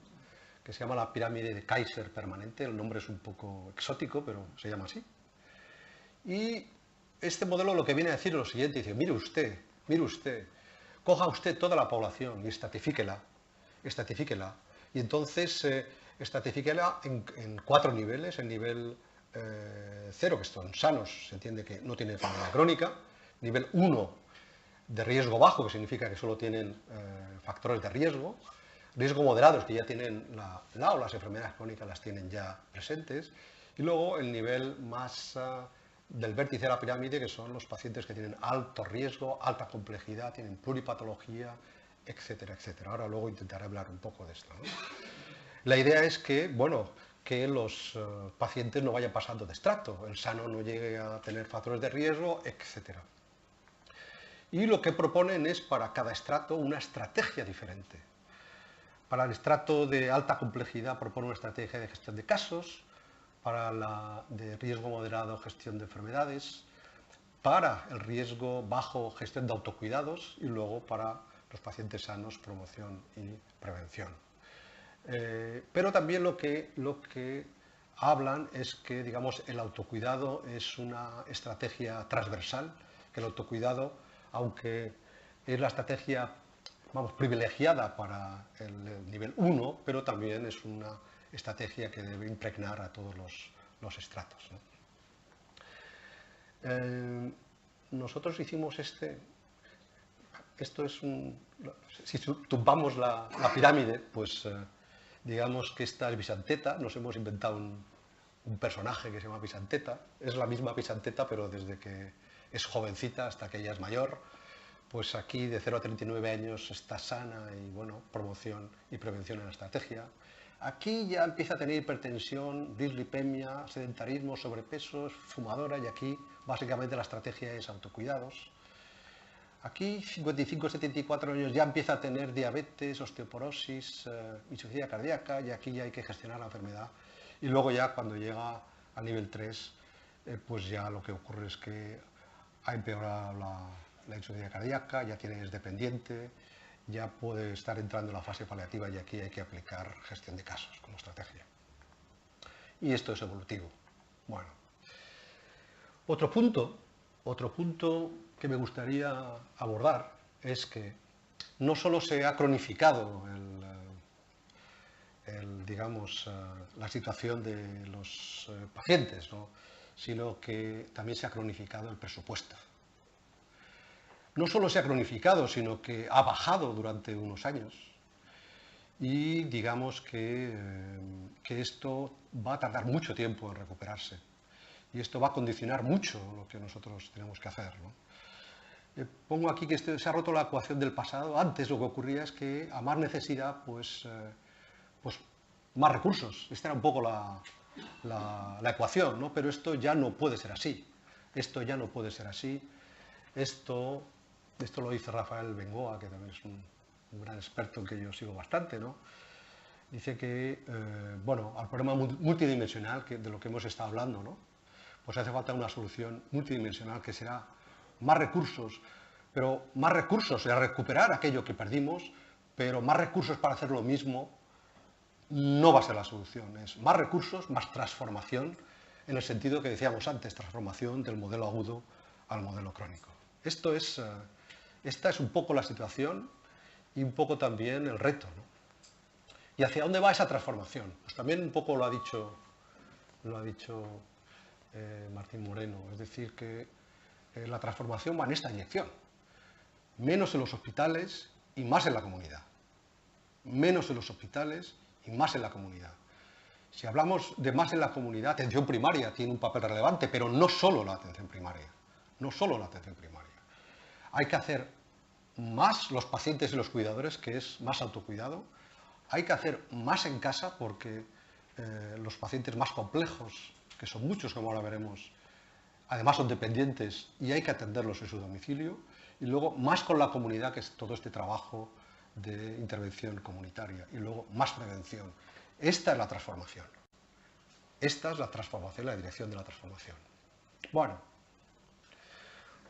que se llama la pirámide de Kaiser permanente. El nombre es un poco exótico, pero se llama así. Y este modelo lo que viene a decir es lo siguiente, dice, mire usted, coja usted toda la población y estratifíquela, y entonces estratifíquela en 4 niveles. El nivel 0, que son sanos, se entiende que no tienen enfermedad crónica. Nivel 1, de riesgo bajo, que significa que solo tienen factores de riesgo. Riesgo moderados, que ya tienen las enfermedades crónicas las tienen ya presentes. Y luego el nivel más del vértice de la pirámide, que son los pacientes que tienen alto riesgo, alta complejidad, tienen pluripatología, etcétera, etcétera. Ahora luego intentaré hablar un poco de esto, ¿no? La idea es que, bueno, que los pacientes no vayan pasando de estrato, el sano no llegue a tener factores de riesgo, etcétera. Y lo que proponen es para cada estrato una estrategia diferente. Para el estrato de alta complejidad propone una estrategia de gestión de casos, para la de riesgo moderado, gestión de enfermedades, para el riesgo bajo, gestión de autocuidados, y luego para los pacientes sanos, promoción y prevención. Pero también lo que hablan es que, digamos, el autocuidado es una estrategia transversal, que el autocuidado, aunque es la estrategia, vamos, privilegiada para el nivel 1, pero también es una estrategia que debe impregnar a todos los estratos, ¿no? Nosotros hicimos esto es si tumbamos la pirámide, pues digamos que esta es Bisanteta. Nos hemos inventado un personaje que se llama Bisanteta. Es la misma Bisanteta, pero desde que es jovencita hasta que ella es mayor. Pues aquí de 0 a 39 años está sana y, bueno, promoción y prevención en la estrategia. Aquí ya empieza a tener hipertensión, dislipemia, sedentarismo, sobrepeso, es fumadora, y aquí básicamente la estrategia es autocuidados. Aquí 55-74 años ya empieza a tener diabetes, osteoporosis, insuficiencia cardíaca, y aquí ya hay que gestionar la enfermedad. Y luego ya cuando llega al nivel 3, pues ya lo que ocurre es que ha empeorado la insuficiencia cardíaca, ya es dependiente, ya puede estar entrando en la fase paliativa, y aquí hay que aplicar gestión de casos como estrategia. Y esto es evolutivo. Bueno, otro punto que me gustaría abordar es que no solo se ha cronificado digamos, la situación de los pacientes, ¿no? Sino que también se ha cronificado el presupuesto. No solo se ha cronificado, sino que ha bajado durante unos años. Y digamos que esto va a tardar mucho tiempo en recuperarse. Y esto va a condicionar mucho lo que nosotros tenemos que hacer, ¿no? Pongo aquí que se ha roto la ecuación del pasado. Antes lo que ocurría es que a más necesidad, pues más recursos. Esta era un poco la ecuación, ¿no? Pero esto ya no puede ser así. Esto ya no puede ser así. Esto lo dice Rafael Bengoa, que también es un gran experto en que yo sigo bastante, ¿no? Dice que, bueno, al problema multidimensional de lo que hemos estado hablando, ¿no? Pues hace falta una solución multidimensional que será más recursos, pero más recursos a recuperar aquello que perdimos, pero más recursos para hacer lo mismo no va a ser la solución. Es más recursos, más transformación, en el sentido que decíamos antes, transformación del modelo agudo al modelo crónico. Esta es un poco la situación y un poco también el reto, ¿no? ¿Y hacia dónde va esa transformación? Pues también un poco lo ha dicho Martín Moreno, es decir, que la transformación va en esta dirección. Menos en los hospitales y más en la comunidad. Menos en los hospitales y más en la comunidad. Si hablamos de más en la comunidad, atención primaria tiene un papel relevante, pero no solo la atención primaria. No solo la atención primaria. Hay que hacer más los pacientes y los cuidadores, que es más autocuidado. Hay que hacer más en casa porque los pacientes más complejos, que son muchos como ahora veremos, además son dependientes y hay que atenderlos en su domicilio. Y luego más con la comunidad, que es todo este trabajo de intervención comunitaria. Y luego más prevención. Esta es la transformación. Esta es la transformación, la dirección de la transformación. Bueno,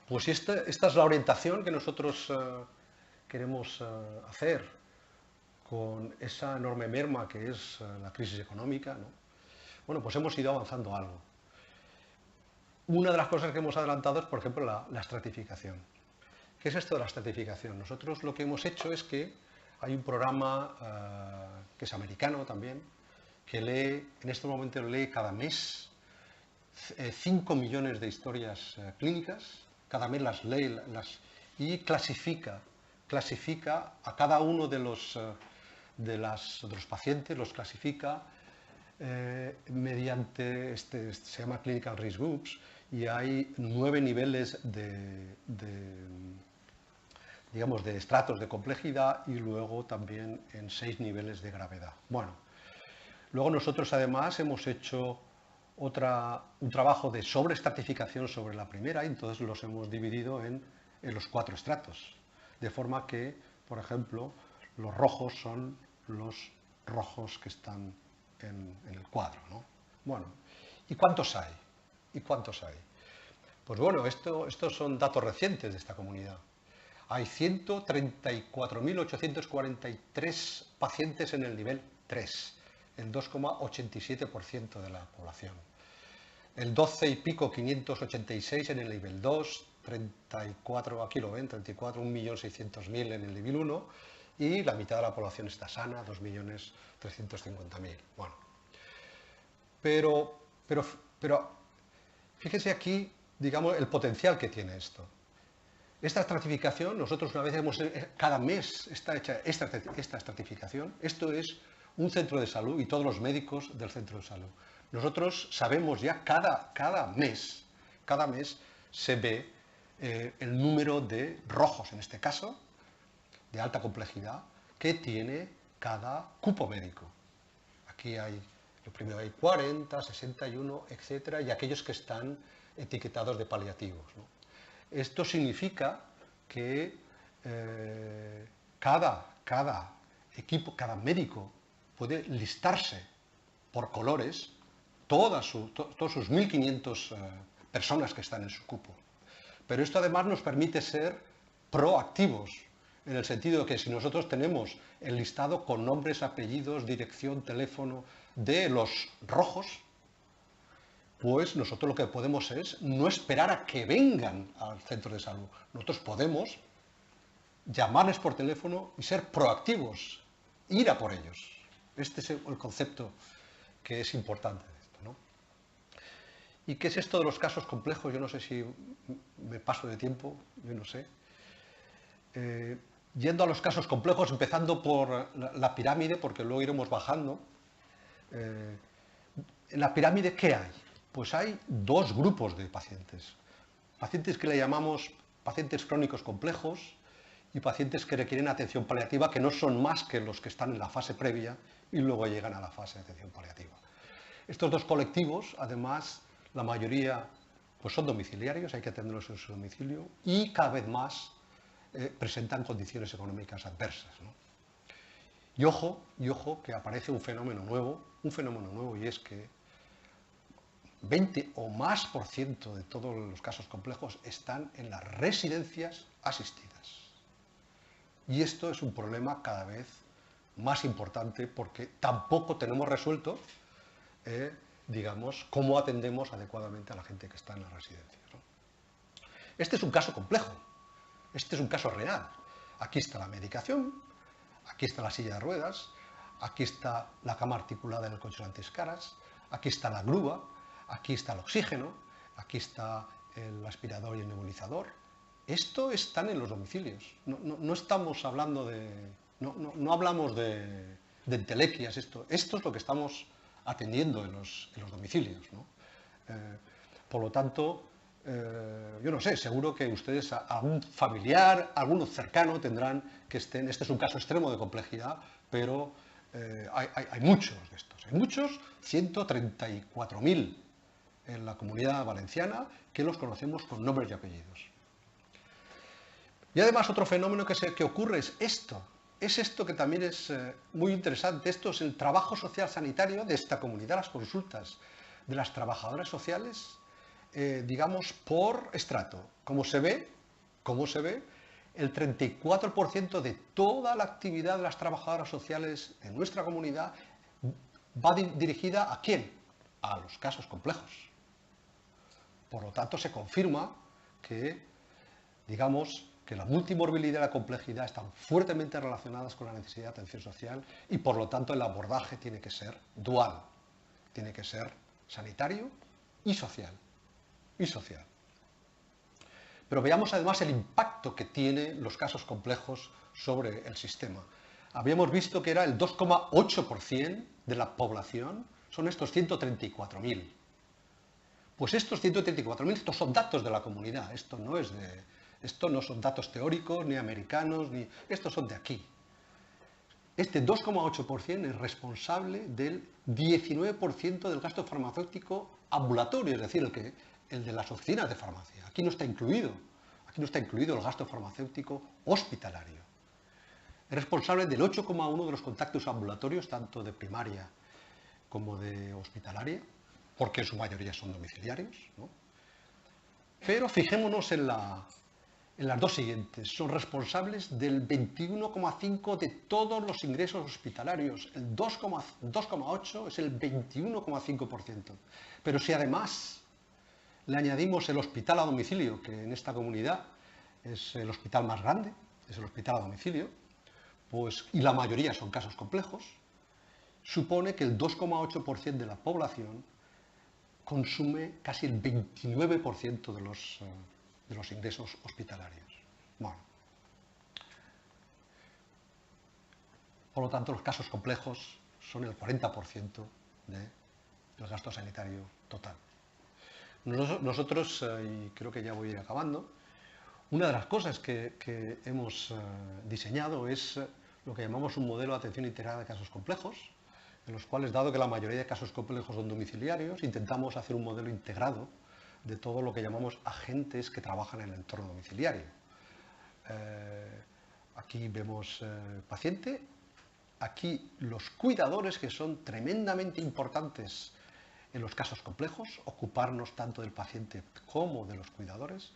pues esta es la orientación que nosotros queremos hacer con esa enorme merma que es la crisis económica, ¿no? Bueno, pues hemos ido avanzando algo. Una de las cosas que hemos adelantado es, por ejemplo, la estratificación. ¿Qué es esto de la estratificación? Nosotros lo que hemos hecho es que hay un programa que es americano también, que lee, en este momento lee cada mes 5 millones de historias clínicas, cada mes las lee y clasifica a cada uno de los pacientes, los clasifica mediante, se llama Clinical Risk Groups, y hay 9 niveles digamos, de estratos de complejidad y luego también en 6 niveles de gravedad. Bueno, luego nosotros además hemos hecho un trabajo de sobreestratificación sobre la primera y entonces los hemos dividido en los 4 estratos. De forma que, por ejemplo, los rojos son los rojos que están en el cuadro, ¿no? Bueno, ¿y cuántos hay? Pues bueno, estos son datos recientes de esta comunidad. Hay 134.843 pacientes en el nivel 3, el 2,87% de la población. El 12 y pico, 586 en el nivel 2, 34, aquí lo ven, 1.600.000 en el nivel 1, y la mitad de la población está sana, 2.350.000. Bueno, pero fíjense aquí, digamos, el potencial que tiene esto. Esta estratificación, nosotros una vez cada mes está hecha esta estratificación. Esto es un centro de salud y todos los médicos del centro de salud. Nosotros sabemos ya cada mes se ve el número de rojos, en este caso, de alta complejidad, que tiene cada cupo médico. Aquí primero hay 40, 61, etcétera, y aquellos que están etiquetados de paliativos, ¿no? Esto significa que cada equipo, cada médico puede listarse por colores todos sus 1.500 personas que están en su cupo. Pero esto además nos permite ser proactivos, en el sentido de que si nosotros tenemos el listado con nombres, apellidos, dirección, teléfono de los rojos, pues nosotros lo que podemos es no esperar a que vengan al centro de salud. Nosotros podemos llamarles por teléfono y ser proactivos, ir a por ellos. Este es el concepto que es importante de esto, ¿no? ¿Y qué es esto de los casos complejos? Yo no sé si me paso de tiempo, yo no sé. Yendo a los casos complejos, empezando por la pirámide, porque luego iremos bajando. En la pirámide, ¿qué hay? Pues hay dos grupos de pacientes. Pacientes que le llamamos pacientes crónicos complejos y pacientes que requieren atención paliativa, que no son más que los que están en la fase previa y luego llegan a la fase de atención paliativa. Estos dos colectivos, además, la mayoría pues son domiciliarios, hay que atenderlos en su domicilio y cada vez más presentan condiciones económicas adversas, ¿no? Y ojo que aparece un fenómeno nuevo, y es que 20 o más por ciento de todos los casos complejos están en las residencias asistidas. Y esto es un problema cada vez más importante porque tampoco tenemos resuelto, digamos, cómo atendemos adecuadamente a la gente que está en las residencias, ¿no? Este es un caso complejo, este es un caso real. Aquí está la medicación, aquí está la silla de ruedas, aquí está la cama articulada en el colchón antiescaras, aquí está la grúa, aquí está el oxígeno, aquí está el aspirador y el nebulizador. Esto están en los domicilios. No estamos hablando de... No hablamos de entelequias. Esto es lo que estamos atendiendo en los domicilios, ¿no? Por lo tanto, yo no sé, seguro que ustedes, algún familiar, alguno cercano tendrán que estén... Este es un caso extremo de complejidad, pero hay muchos de estos. Hay muchos, 134.000 en la Comunidad Valenciana, que los conocemos con nombres y apellidos. Y además otro fenómeno que ocurre es esto que también es muy interesante. Esto es el trabajo social sanitario de esta comunidad, las consultas de las trabajadoras sociales, digamos, por estrato. Como se ve, el 34% de toda la actividad de las trabajadoras sociales en nuestra comunidad va dirigida ¿a quién? A los casos complejos. Por lo tanto, se confirma que, digamos, que la multimorbilidad y la complejidad están fuertemente relacionadas con la necesidad de atención social y, por lo tanto, el abordaje tiene que ser dual. Tiene que ser sanitario y social. Pero veamos además el impacto que tienen los casos complejos sobre el sistema. Habíamos visto que era el 2,8% de la población, son estos 134.000. Pues estos 134.000, estos son datos de la comunidad, esto no son datos teóricos, ni americanos, estos son de aquí. Este 2,8% es responsable del 19% del gasto farmacéutico ambulatorio, es decir, el de las oficinas de farmacia. Aquí no está incluido el gasto farmacéutico hospitalario. Es responsable del 8,1% de los contactos ambulatorios, tanto de primaria como de hospitalaria, porque en su mayoría son domiciliarios, ¿no? Pero fijémonos en las dos siguientes. Son responsables del 21,5% de todos los ingresos hospitalarios. El 2,8% es el 21,5%. Pero si además le añadimos el hospital a domicilio, que en esta comunidad es el hospital más grande, es el hospital a domicilio, pues, y la mayoría son casos complejos, supone que el 2,8% de la población consume casi el 29% de los ingresos hospitalarios. Bueno. Por lo tanto, los casos complejos son el 40% del gasto sanitario total. Nosotros, y creo que ya voy a ir acabando, una de las cosas que hemos diseñado es lo que llamamos un modelo de atención integrada de casos complejos, en los cuales, dado que la mayoría de casos complejos son domiciliarios, intentamos hacer un modelo integrado de todo lo que llamamos agentes que trabajan en el entorno domiciliario. Aquí vemos paciente, aquí los cuidadores, que son tremendamente importantes en los casos complejos, ocuparnos tanto del paciente como de los cuidadores.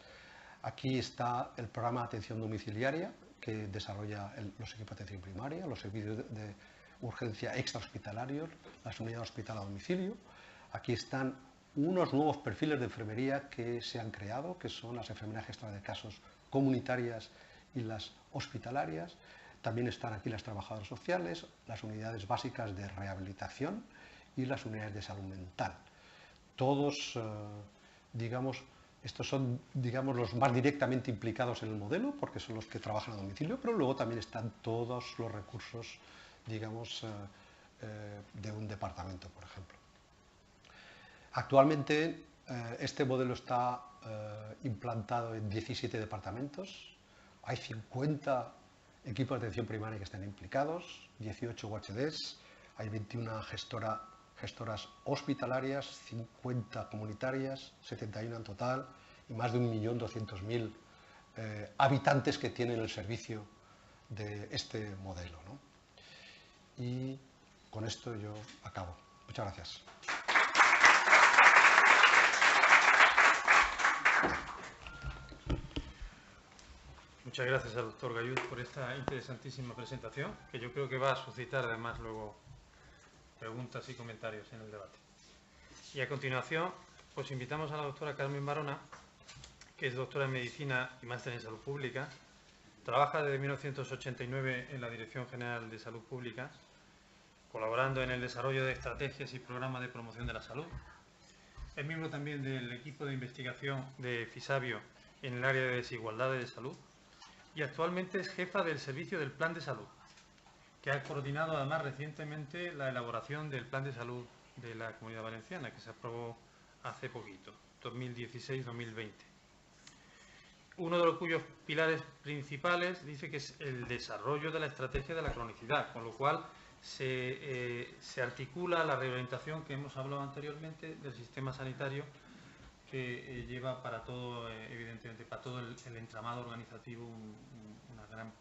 Aquí está el programa de atención domiciliaria que desarrolla los equipos de atención primaria, los servicios de urgencia extrahospitalarios, las unidades de hospital a domicilio. Aquí están unos nuevos perfiles de enfermería que se han creado, que son las enfermeras gestoras de casos comunitarias y las hospitalarias. También están aquí las trabajadoras sociales, las unidades básicas de rehabilitación y las unidades de salud mental. Todos, digamos, estos son, digamos, los más directamente implicados en el modelo, porque son los que trabajan a domicilio, pero luego también están todos los recursos, digamos, de un departamento, por ejemplo. Actualmente, este modelo está implantado en 17 departamentos. Hay 50 equipos de atención primaria que están implicados, 18 UHDs, hay 21 gestoras hospitalarias, 50 comunitarias, 71 en total, y más de 1.200.000 habitantes que tienen el servicio de este modelo, ¿no? Y con esto yo acabo. Muchas gracias. Muchas gracias al doctor Gayud por esta interesantísima presentación, que yo creo que va a suscitar además luego preguntas y comentarios en el debate. Y a continuación, pues invitamos a la doctora Carmen Barona, que es doctora en Medicina y máster en Salud Pública. Trabaja desde 1989 en la Dirección General de Salud Pública, colaborando en el desarrollo de estrategias y programas de promoción de la salud. Es miembro también del equipo de investigación de FISABIO en el área de desigualdades de salud y actualmente es jefa del Servicio del Plan de Salud, que ha coordinado además recientemente la elaboración del Plan de Salud de la Comunidad Valenciana, que se aprobó hace poquito, 2016-2020. Uno de los cuyos pilares principales dice que es el desarrollo de la estrategia de la cronicidad, con lo cual se articula la reorientación que hemos hablado anteriormente del sistema sanitario, que lleva para todo, evidentemente, para todo el entramado organizativo una gran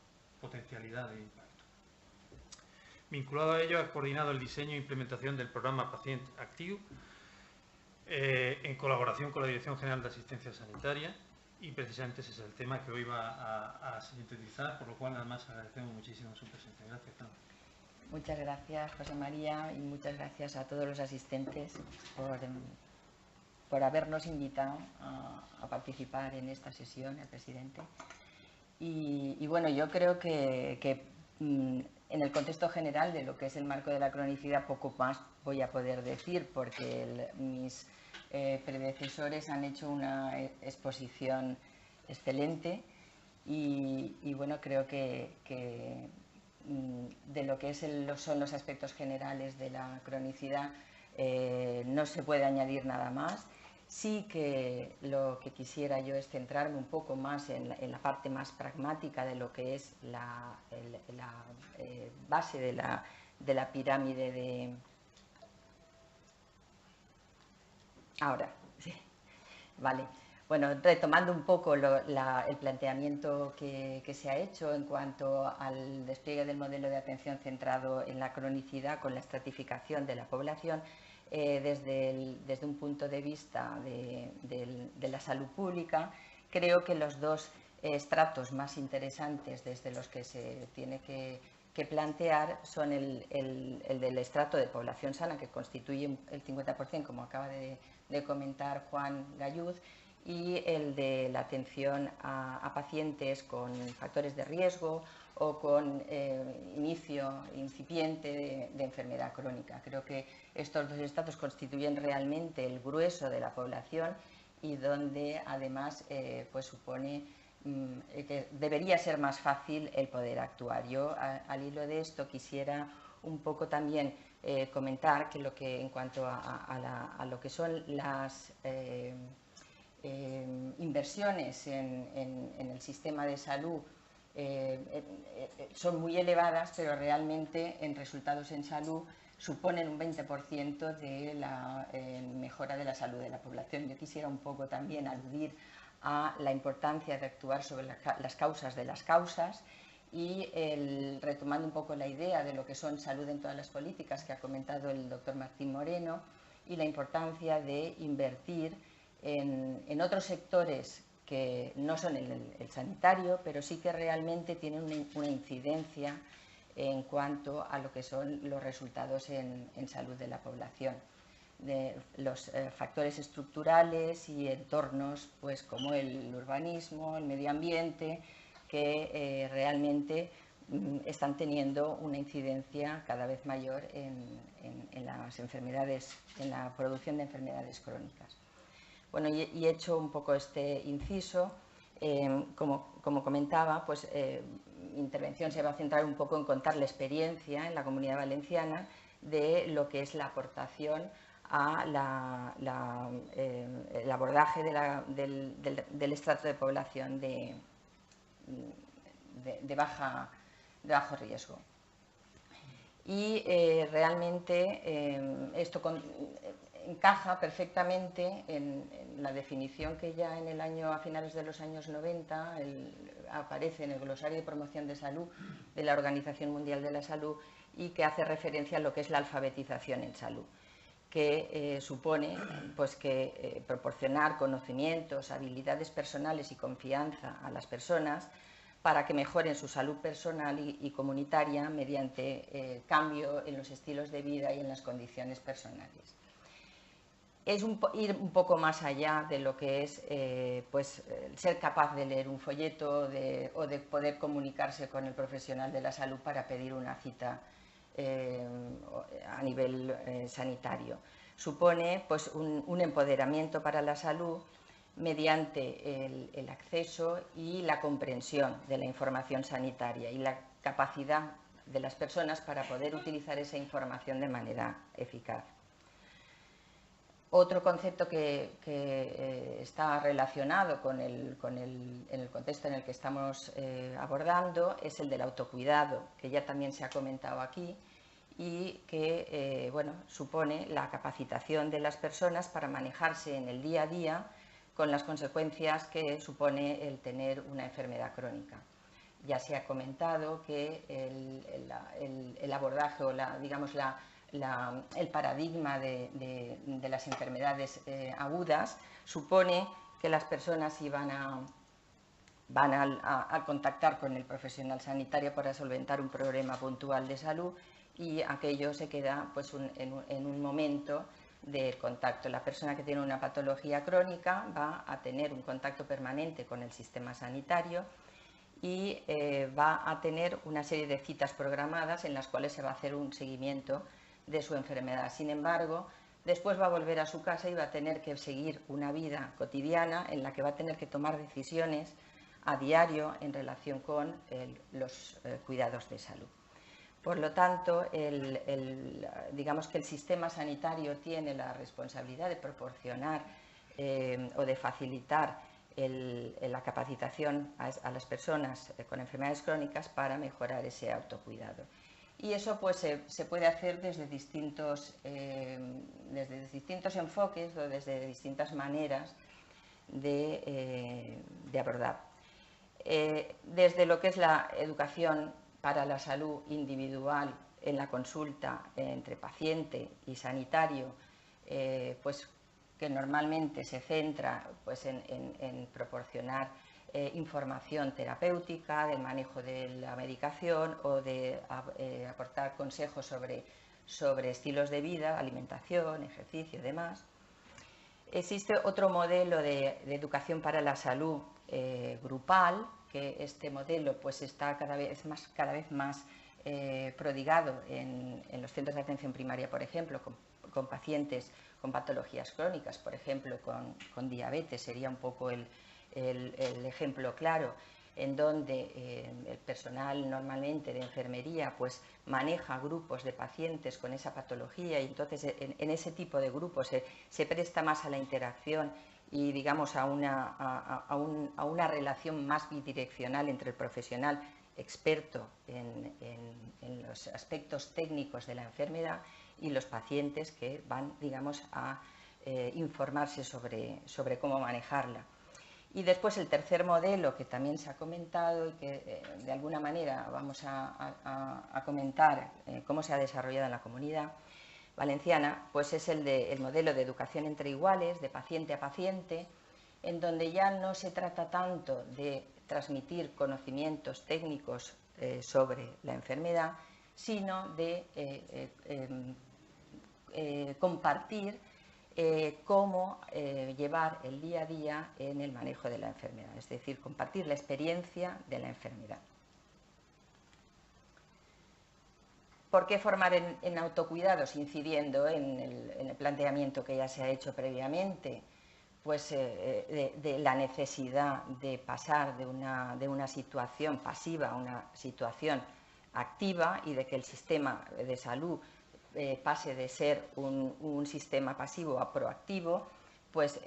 potencialidad de impacto. Vinculado a ello, ha coordinado el diseño e implementación del programa Pacient Actiu, en colaboración con la Dirección General de Asistencia Sanitaria, y precisamente ese es el tema que hoy va a sintetizar, por lo cual además agradecemos muchísimo su presencia. Gracias, Carmen. Muchas gracias, José María, y muchas gracias a todos los asistentes por habernos invitado a participar en esta sesión, el presidente. Y bueno, yo creo que en el contexto general de lo que es el marco de la cronicidad poco más voy a poder decir, porque mis predecesores han hecho una exposición excelente y bueno, creo que de lo que son los aspectos generales de la cronicidad no se puede añadir nada más. Sí que lo que quisiera yo es centrarme un poco más en la parte más pragmática de lo que es la base de la pirámide de... Ahora, sí, vale. Bueno, retomando un poco el planteamiento que se ha hecho en cuanto al despliegue del modelo de atención centrado en la cronicidad con la estratificación de la población, desde un punto de vista de la salud pública, creo que los dos estratos más interesantes desde los que se tiene que plantear son el del estrato de población sana, que constituye el 50%, como acaba de comentar Juan Gayud, y el de la atención a pacientes con factores de riesgo o con inicio incipiente de enfermedad crónica. Creo que estos dos estratos constituyen realmente el grueso de la población y donde además pues supone que debería ser más fácil el poder actuar. Yo al hilo de esto quisiera un poco también comentar que en cuanto a lo que son las inversiones en el sistema de salud son muy elevadas, pero realmente en resultados en salud suponen un 20% de la mejora de la salud de la población. Yo quisiera un poco también aludir a la importancia de actuar sobre las causas de las causas y retomando un poco la idea de lo que son salud en todas las políticas que ha comentado el doctor Martín Moreno y la importancia de invertir en otros sectores que no son el sanitario, pero sí que realmente tienen una incidencia en cuanto a lo que son los resultados en salud de la población. De los factores estructurales y entornos pues como el urbanismo, el medio ambiente, que realmente están teniendo una incidencia cada vez mayor en las enfermedades, en la producción de enfermedades crónicas. Bueno, y hecho un poco este inciso, como comentaba, pues mi intervención se va a centrar un poco en contar la experiencia en la Comunidad Valenciana de lo que es la aportación a el abordaje del estrato de población de bajo riesgo. Y realmente esto encaja perfectamente en la definición que ya a finales de los años 90 aparece en el Glosario de Promoción de Salud de la Organización Mundial de la Salud, y que hace referencia a lo que es la alfabetización en salud, que supone pues, proporcionar conocimientos, habilidades personales y confianza a las personas para que mejoren su salud personal y comunitaria mediante cambio en los estilos de vida y en las condiciones personales. Es ir un poco más allá de lo que es ser capaz de leer un folleto o de poder comunicarse con el profesional de la salud para pedir una cita a nivel sanitario. Supone pues, un empoderamiento para la salud mediante el acceso y la comprensión de la información sanitaria y la capacidad de las personas para poder utilizar esa información de manera eficaz. Otro concepto que está relacionado en el contexto en el que estamos abordando es el del autocuidado, que ya también se ha comentado aquí, y que supone la capacitación de las personas para manejarse en el día a día con las consecuencias que supone el tener una enfermedad crónica. Ya se ha comentado que el abordaje o el paradigma de las enfermedades agudas supone que las personas van a contactar con el profesional sanitario para solventar un problema puntual de salud, y aquello se queda pues, en un momento de contacto. La persona que tiene una patología crónica va a tener un contacto permanente con el sistema sanitario y va a tener una serie de citas programadas en las cuales se va a hacer un seguimiento de su enfermedad. Sin embargo, después va a volver a su casa y va a tener que seguir una vida cotidiana en la que va a tener que tomar decisiones a diario en relación con los cuidados de salud. Por lo tanto, digamos que el sistema sanitario tiene la responsabilidad de proporcionar o de facilitar la capacitación a las personas con enfermedades crónicas para mejorar ese autocuidado. Y eso pues, se puede hacer desde distintos enfoques o desde distintas maneras de abordar. Desde lo que es la educación para la salud individual en la consulta entre paciente y sanitario, pues que normalmente se centra pues, en proporcionar información terapéutica, del manejo de la medicación o de aportar consejos sobre estilos de vida, alimentación, ejercicio y demás. Existe otro modelo de educación para la salud grupal, que este modelo pues, está cada vez más prodigado en los centros de atención primaria, por ejemplo, con pacientes con patologías crónicas, por ejemplo, con diabetes, sería un poco el ejemplo claro, en donde el personal normalmente de enfermería pues, maneja grupos de pacientes con esa patología, y entonces en ese tipo de grupos se presta más a la interacción y digamos a una relación más bidireccional entre el profesional experto en los aspectos técnicos de la enfermedad y los pacientes que van, digamos, a informarse sobre cómo manejarla. Y después el tercer modelo, que también se ha comentado y que de alguna manera vamos a comentar cómo se ha desarrollado en la Comunidad Valenciana, pues es el modelo de educación entre iguales, de paciente a paciente, en donde ya no se trata tanto de transmitir conocimientos técnicos sobre la enfermedad, sino de compartir cómo llevar el día a día en el manejo de la enfermedad, es decir, compartir la experiencia de la enfermedad. ¿Por qué formar en autocuidados? Incidiendo en el planteamiento que ya se ha hecho previamente, pues de la necesidad de pasar de una situación pasiva a una situación activa y de que el sistema de salud pase de ser un sistema pasivo a proactivo, pues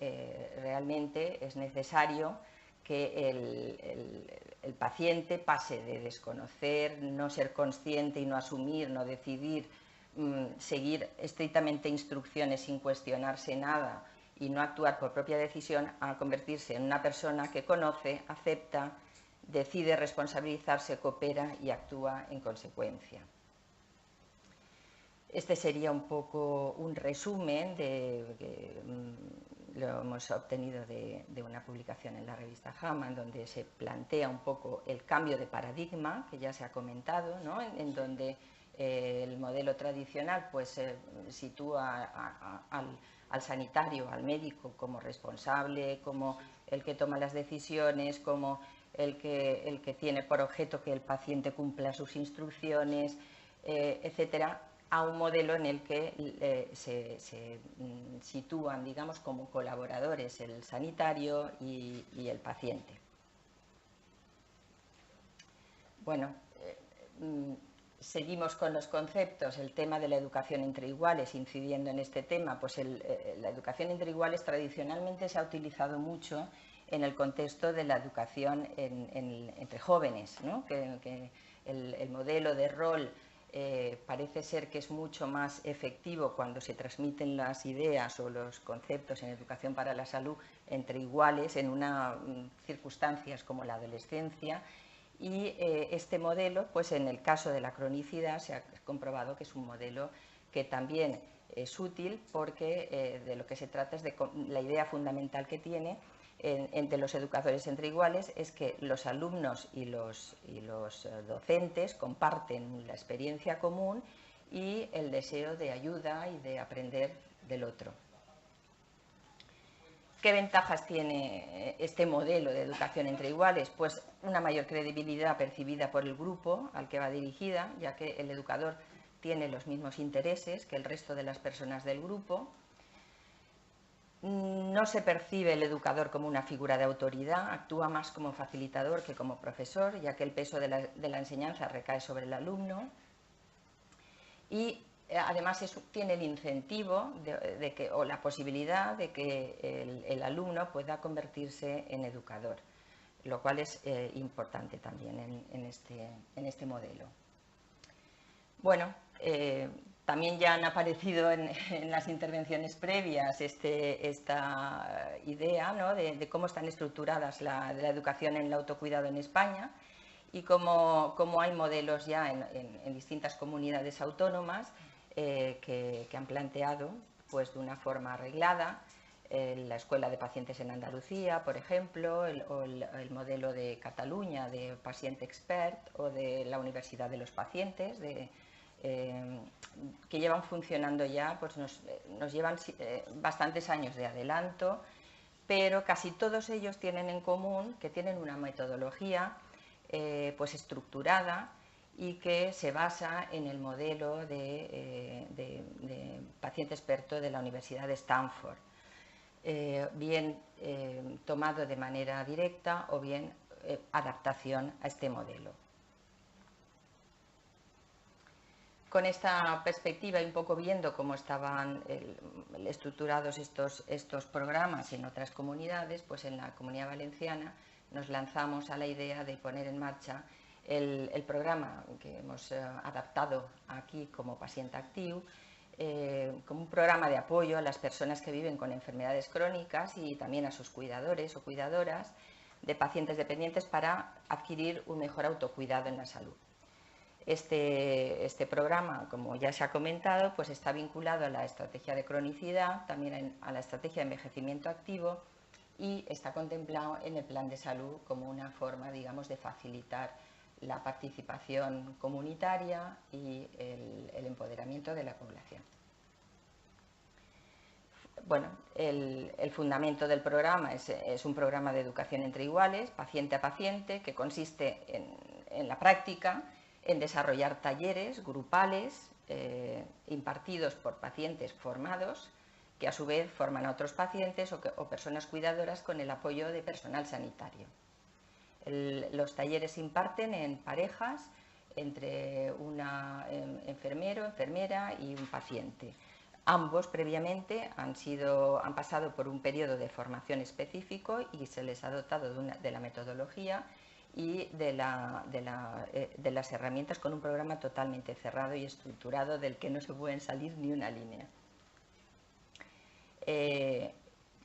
realmente es necesario que el paciente pase de desconocer, no ser consciente y no asumir, no decidir, seguir estrictamente instrucciones sin cuestionarse nada y no actuar por propia decisión, a convertirse en una persona que conoce, acepta, decide responsabilizarse, coopera y actúa en consecuencia. Este sería un poco un resumen lo hemos obtenido de una publicación en la revista JAMA, en donde se plantea un poco el cambio de paradigma, que ya se ha comentado, ¿no? en donde el modelo tradicional pues, sitúa al sanitario, al médico, como responsable, como el que toma las decisiones, como el que tiene por objeto que el paciente cumpla sus instrucciones, etcétera, a un modelo en el que se sitúan, digamos, como colaboradores el sanitario y el paciente. Bueno, seguimos con los conceptos. El tema de la educación entre iguales, incidiendo en este tema, pues la educación entre iguales tradicionalmente se ha utilizado mucho en el contexto de la educación entre jóvenes, ¿no? que el modelo de rol parece ser que es mucho más efectivo cuando se transmiten las ideas o los conceptos en educación para la salud entre iguales en circunstancias como la adolescencia, y este modelo, pues en el caso de la cronicidad se ha comprobado que es un modelo que también es útil, porque de lo que se trata es de la idea fundamental que tiene entre los educadores entre iguales es que los alumnos y los docentes comparten la experiencia común y el deseo de ayuda y de aprender del otro. ¿Qué ventajas tiene este modelo de educación entre iguales? Pues una mayor credibilidad percibida por el grupo al que va dirigida, ya que el educador tiene los mismos intereses que el resto de las personas del grupo. No se percibe el educador como una figura de autoridad, actúa más como facilitador que como profesor, ya que el peso de la enseñanza recae sobre el alumno. Y además tiene el incentivo o la posibilidad de que el alumno pueda convertirse en educador, lo cual es importante también en este modelo. Bueno, también ya han aparecido en las intervenciones previas esta idea, ¿no? de cómo están estructuradas la educación en el autocuidado en España y cómo hay modelos ya en distintas comunidades autónomas que han planteado pues, de una forma arreglada la Escuela de Pacientes en Andalucía, por ejemplo, o el modelo de Cataluña de Pacient Expert, o de la Universidad de los Pacientes, que llevan funcionando ya, pues nos llevan bastantes años de adelanto, pero casi todos ellos tienen en común que tienen una metodología pues estructurada y que se basa en el modelo de paciente experto de la Universidad de Stanford, bien tomado de manera directa o bien adaptación a este modelo. Con esta perspectiva y un poco viendo cómo estaban estructurados estos programas en otras comunidades, pues en la Comunidad Valenciana nos lanzamos a la idea de poner en marcha el programa que hemos adaptado aquí como Pacient Actiu, como un programa de apoyo a las personas que viven con enfermedades crónicas y también a sus cuidadores o cuidadoras de pacientes dependientes para adquirir un mejor autocuidado en la salud. Este programa, como ya se ha comentado, pues está vinculado a la estrategia de cronicidad, también a la estrategia de envejecimiento activo, y está contemplado en el plan de salud como una forma, digamos, de facilitar la participación comunitaria y el empoderamiento de la población. Bueno, el fundamento del programa es un programa de educación entre iguales, paciente a paciente, que consiste en la práctica, en desarrollar talleres grupales impartidos por pacientes formados, que a su vez forman a otros pacientes o personas cuidadoras con el apoyo de personal sanitario. Los talleres se imparten en parejas entre un enfermero, enfermera y un paciente. Ambos previamente han pasado por un periodo de formación específico y se les ha dotado de la metodología y de las herramientas, con un programa totalmente cerrado y estructurado del que no se pueden salir ni una línea.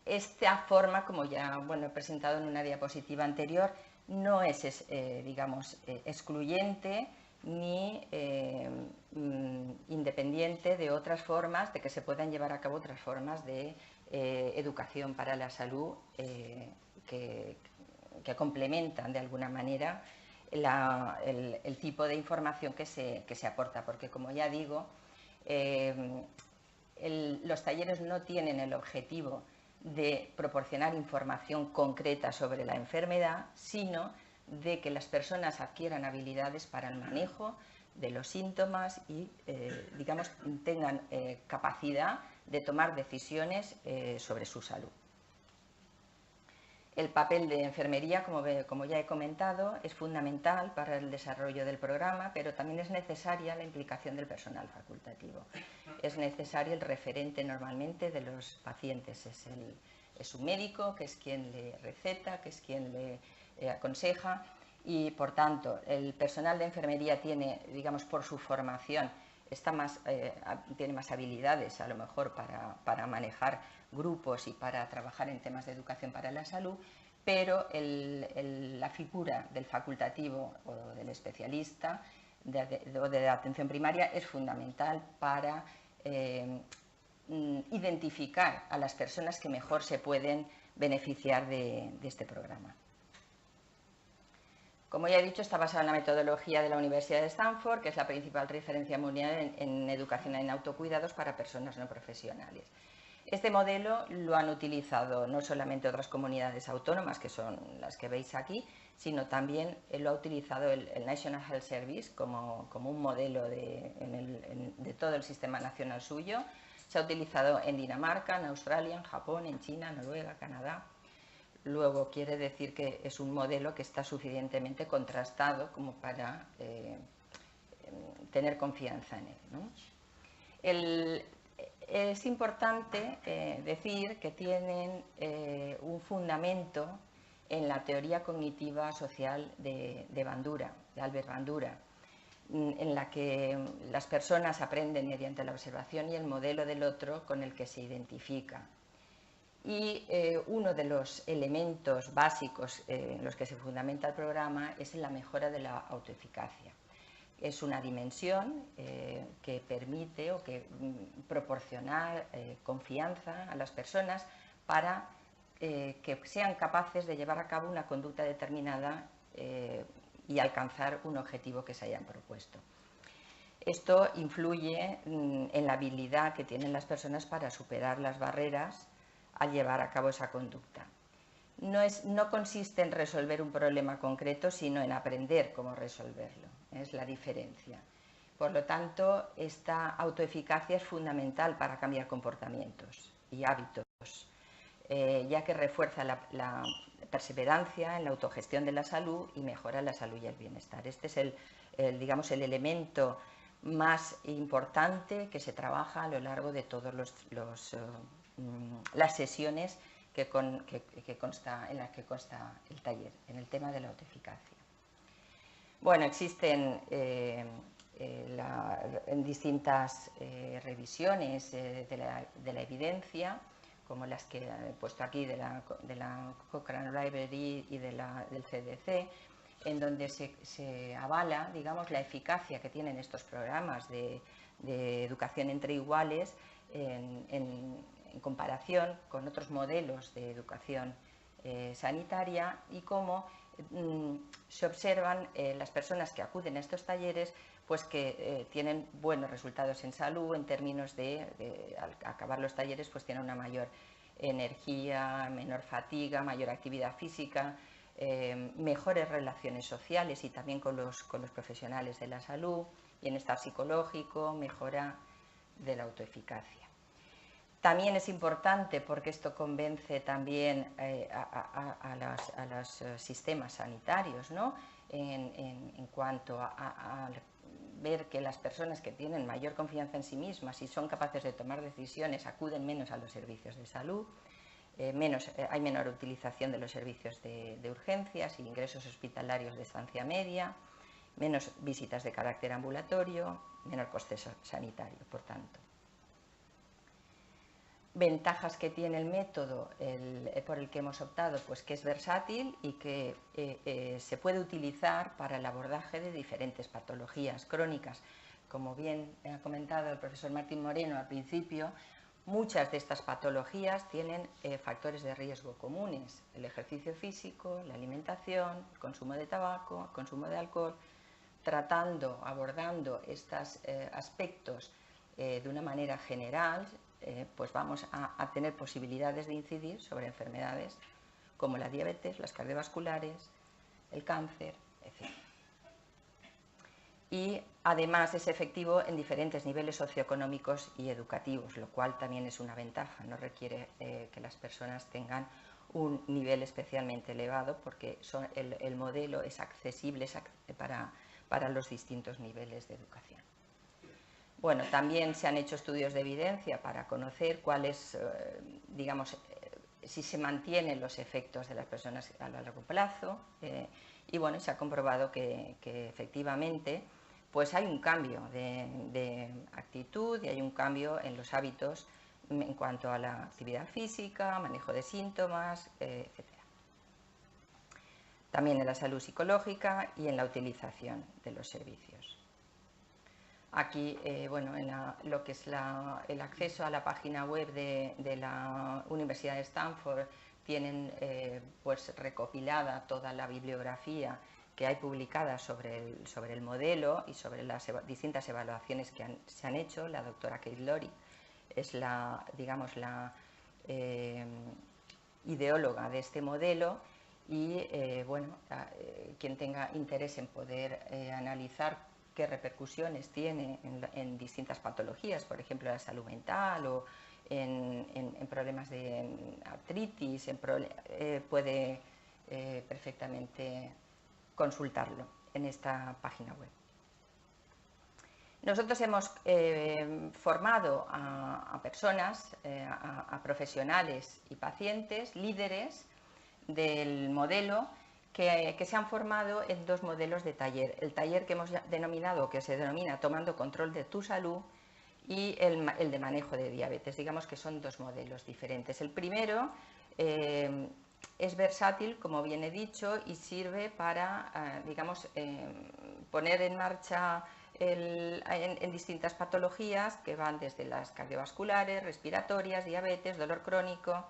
Esta forma, como ya he presentado en una diapositiva anterior, no es digamos, excluyente ni independiente de otras formas, de que se puedan llevar a cabo otras formas de educación para la salud que complementan de alguna manera el tipo de información que se aporta, porque, como ya digo, los talleres no tienen el objetivo de proporcionar información concreta sobre la enfermedad, sino de que las personas adquieran habilidades para el manejo de los síntomas y, digamos, tengan capacidad de tomar decisiones sobre su salud. El papel de enfermería, como ya he comentado, es fundamental para el desarrollo del programa, pero también es necesaria la implicación del personal facultativo. Es necesario el referente normalmente de los pacientes, es un médico, que es quien le receta, que es quien le aconseja, y por tanto el personal de enfermería tiene, digamos, por su formación, tiene más habilidades a lo mejor para manejar grupos y para trabajar en temas de educación para la salud, pero la figura del facultativo o del especialista o de la atención primaria es fundamental para identificar a las personas que mejor se pueden beneficiar de este programa. Como ya he dicho, está basado en la metodología de la Universidad de Stanford, que es la principal referencia mundial en educación en autocuidados para personas no profesionales. Este modelo lo han utilizado no solamente otras comunidades autónomas, que son las que veis aquí, sino también lo ha utilizado el National Health Service como un modelo de todo el sistema nacional suyo. Se ha utilizado en Dinamarca, en Australia, en Japón, en China, Noruega, Canadá. Luego quiere decir que es un modelo que está suficientemente contrastado como para tener confianza en él, ¿no? Es importante decir que tienen un fundamento en la teoría cognitiva social de Albert Bandura, en la que las personas aprenden mediante la observación y el modelo del otro con el que se identifica. Y uno de los elementos básicos en los que se fundamenta el programa es la mejora de la autoeficacia. Es una dimensión que permite o que proporciona confianza a las personas para que sean capaces de llevar a cabo una conducta determinada y alcanzar un objetivo que se hayan propuesto. Esto influye en la habilidad que tienen las personas para superar las barreras al llevar a cabo esa conducta. No consiste en resolver un problema concreto, sino en aprender cómo resolverlo. Es la diferencia. Por lo tanto, esta autoeficacia es fundamental para cambiar comportamientos y hábitos, ya que refuerza la perseverancia en la autogestión de la salud y mejora la salud y el bienestar. Este es digamos, el elemento más importante que se trabaja a lo largo de todas las sesiones en las que consta el taller, en el tema de la autoeficacia. Bueno, existen en distintas revisiones de la evidencia, como las que he puesto aquí de la Cochrane Library y del CDC, en donde se avala, digamos, la eficacia que tienen estos programas de educación entre iguales en comparación con otros modelos de educación sanitaria, y cómo se observan las personas que acuden a estos talleres, pues que tienen buenos resultados en salud, en términos al acabar los talleres pues tienen una mayor energía, menor fatiga, mayor actividad física, mejores relaciones sociales y también con los profesionales de la salud, bienestar psicológico, mejora de la autoeficacia. También es importante, porque esto convence también a los sistemas sanitarios, ¿no? En cuanto a ver que las personas que tienen mayor confianza en sí mismas y son capaces de tomar decisiones acuden menos a los servicios de salud, hay menor utilización de los servicios de urgencias y ingresos hospitalarios de estancia media, menos visitas de carácter ambulatorio, menor coste sanitario, por tanto. Ventajas que tiene el método por el que hemos optado, pues que es versátil y que se puede utilizar para el abordaje de diferentes patologías crónicas. Como bien ha comentado el profesor Martín Moreno al principio, muchas de estas patologías tienen factores de riesgo comunes: el ejercicio físico, la alimentación, el consumo de tabaco, el consumo de alcohol. Abordando estos aspectos de una manera general, pues vamos a tener posibilidades de incidir sobre enfermedades como la diabetes, las cardiovasculares, el cáncer, etc. Y además es efectivo en diferentes niveles socioeconómicos y educativos, lo cual también es una ventaja. No requiere que las personas tengan un nivel especialmente elevado, porque el modelo es accesible para los distintos niveles de educación. Bueno, también se han hecho estudios de evidencia para conocer cuáles, si se mantienen los efectos de las personas a largo plazo, y bueno, se ha comprobado que efectivamente pues hay un cambio de actitud y hay un cambio en los hábitos en cuanto a la actividad física, manejo de síntomas, etc. También en la salud psicológica y en la utilización de los servicios. Aquí, bueno, en lo que es el acceso a la página web de la Universidad de Stanford, tienen pues recopilada toda la bibliografía que hay publicada sobre el modelo y sobre las distintas evaluaciones que se han hecho. La doctora Kate Lowry es la ideóloga de este modelo y, bueno, quien tenga interés en poder analizar qué repercusiones tiene en distintas patologías, por ejemplo, la salud mental o en problemas de artritis, puede perfectamente consultarlo en esta página web. Nosotros hemos formado a personas, a profesionales y pacientes, líderes del modelo, que se han formado en dos modelos de taller. El taller que hemos denominado, que se denomina Tomando Control de tu Salud, y el de manejo de diabetes. Digamos que son dos modelos diferentes. El primero es versátil, como bien he dicho, y sirve para, poner en marcha en distintas patologías que van desde las cardiovasculares, respiratorias, diabetes, dolor crónico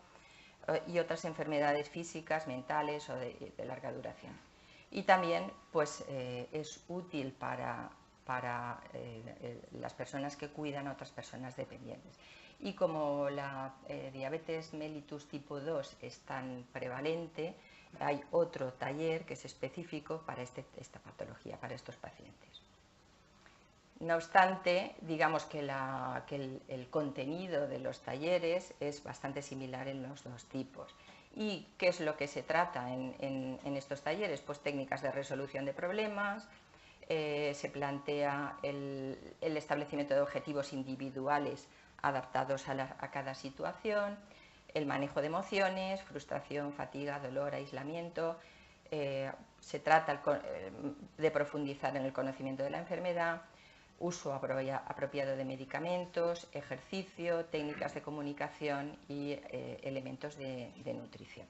y otras enfermedades físicas, mentales o de larga duración. Y también pues, es útil para las personas que cuidan a otras personas dependientes. Y como la diabetes mellitus tipo 2 es tan prevalente, hay otro taller que es específico para esta patología, para estos pacientes. No obstante, digamos que el contenido de los talleres es bastante similar en los dos tipos. ¿Y qué es lo que se trata en estos talleres? Pues técnicas de resolución de problemas, se plantea el establecimiento de objetivos individuales adaptados a cada situación, el manejo de emociones, frustración, fatiga, dolor, aislamiento. Se trata de profundizar en el conocimiento de la enfermedad, uso apropiado de medicamentos, ejercicio, técnicas de comunicación y elementos de nutrición.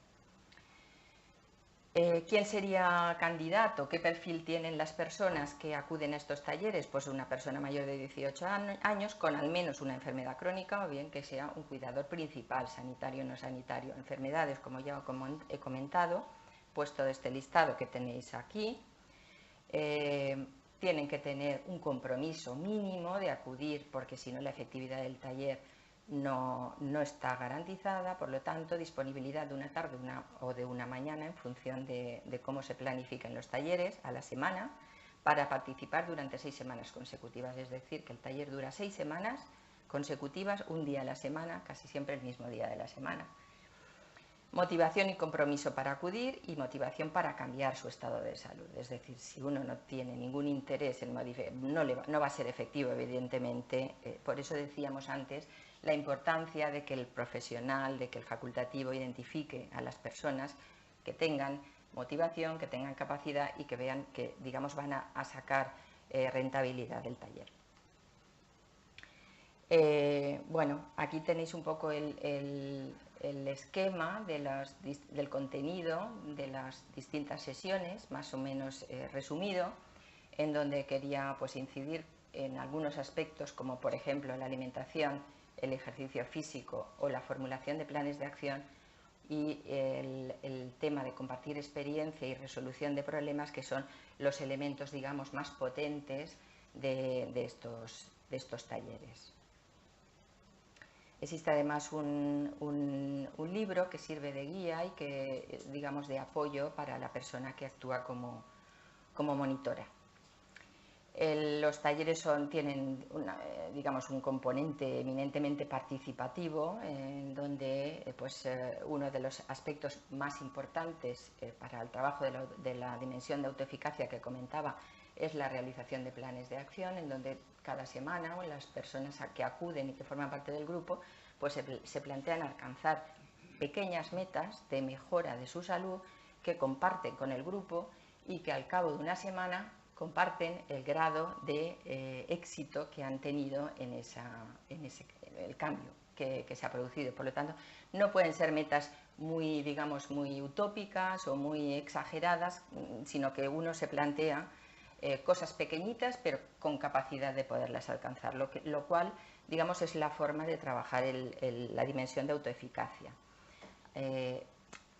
¿Quién sería candidato? ¿Qué perfil tienen las personas que acuden a estos talleres? Pues una persona mayor de 18 años con al menos una enfermedad crónica, o bien que sea un cuidador principal, sanitario o no sanitario. Enfermedades, como ya he comentado, pues todo este listado que tenéis aquí. Tienen que tener un compromiso mínimo de acudir, porque si no la efectividad del taller no está garantizada, por lo tanto, disponibilidad de una tarde o de una mañana en función de cómo se planifiquen los talleres a la semana, para participar durante 6 semanas consecutivas. Es decir, que el taller dura 6 semanas consecutivas, un día a la semana, casi siempre el mismo día de la semana. Motivación y compromiso para acudir y motivación para cambiar su estado de salud. Es decir, si uno no tiene ningún interés en modificar, no va a ser efectivo, evidentemente. Por eso decíamos antes la importancia de que el profesional, de que el facultativo identifique a las personas que tengan motivación, que tengan capacidad y que vean que, digamos, van a sacar rentabilidad del taller. Bueno, aquí tenéis un poco el esquema del contenido de las distintas sesiones, más o menos resumido, en donde quería pues incidir en algunos aspectos como, por ejemplo, la alimentación, el ejercicio físico o la formulación de planes de acción, y el tema de compartir experiencia y resolución de problemas, que son los elementos, digamos, más potentes de estos talleres. Existe además un libro que sirve de guía y que, digamos, de apoyo para la persona que actúa como monitora. Los talleres tienen digamos, un componente eminentemente participativo, en donde uno de los aspectos más importantes para el trabajo de la dimensión de autoeficacia que comentaba es la realización de planes de acción, en donde cada semana las personas que acuden y que forman parte del grupo pues se plantean alcanzar pequeñas metas de mejora de su salud que comparten con el grupo y que al cabo de una semana comparten el grado de éxito que han tenido en el cambio que se ha producido. Por lo tanto, no pueden ser metas muy, digamos, muy utópicas o muy exageradas, sino que uno se plantea cosas pequeñitas pero con capacidad de poderlas alcanzar, lo cual, digamos, es la forma de trabajar la dimensión de autoeficacia.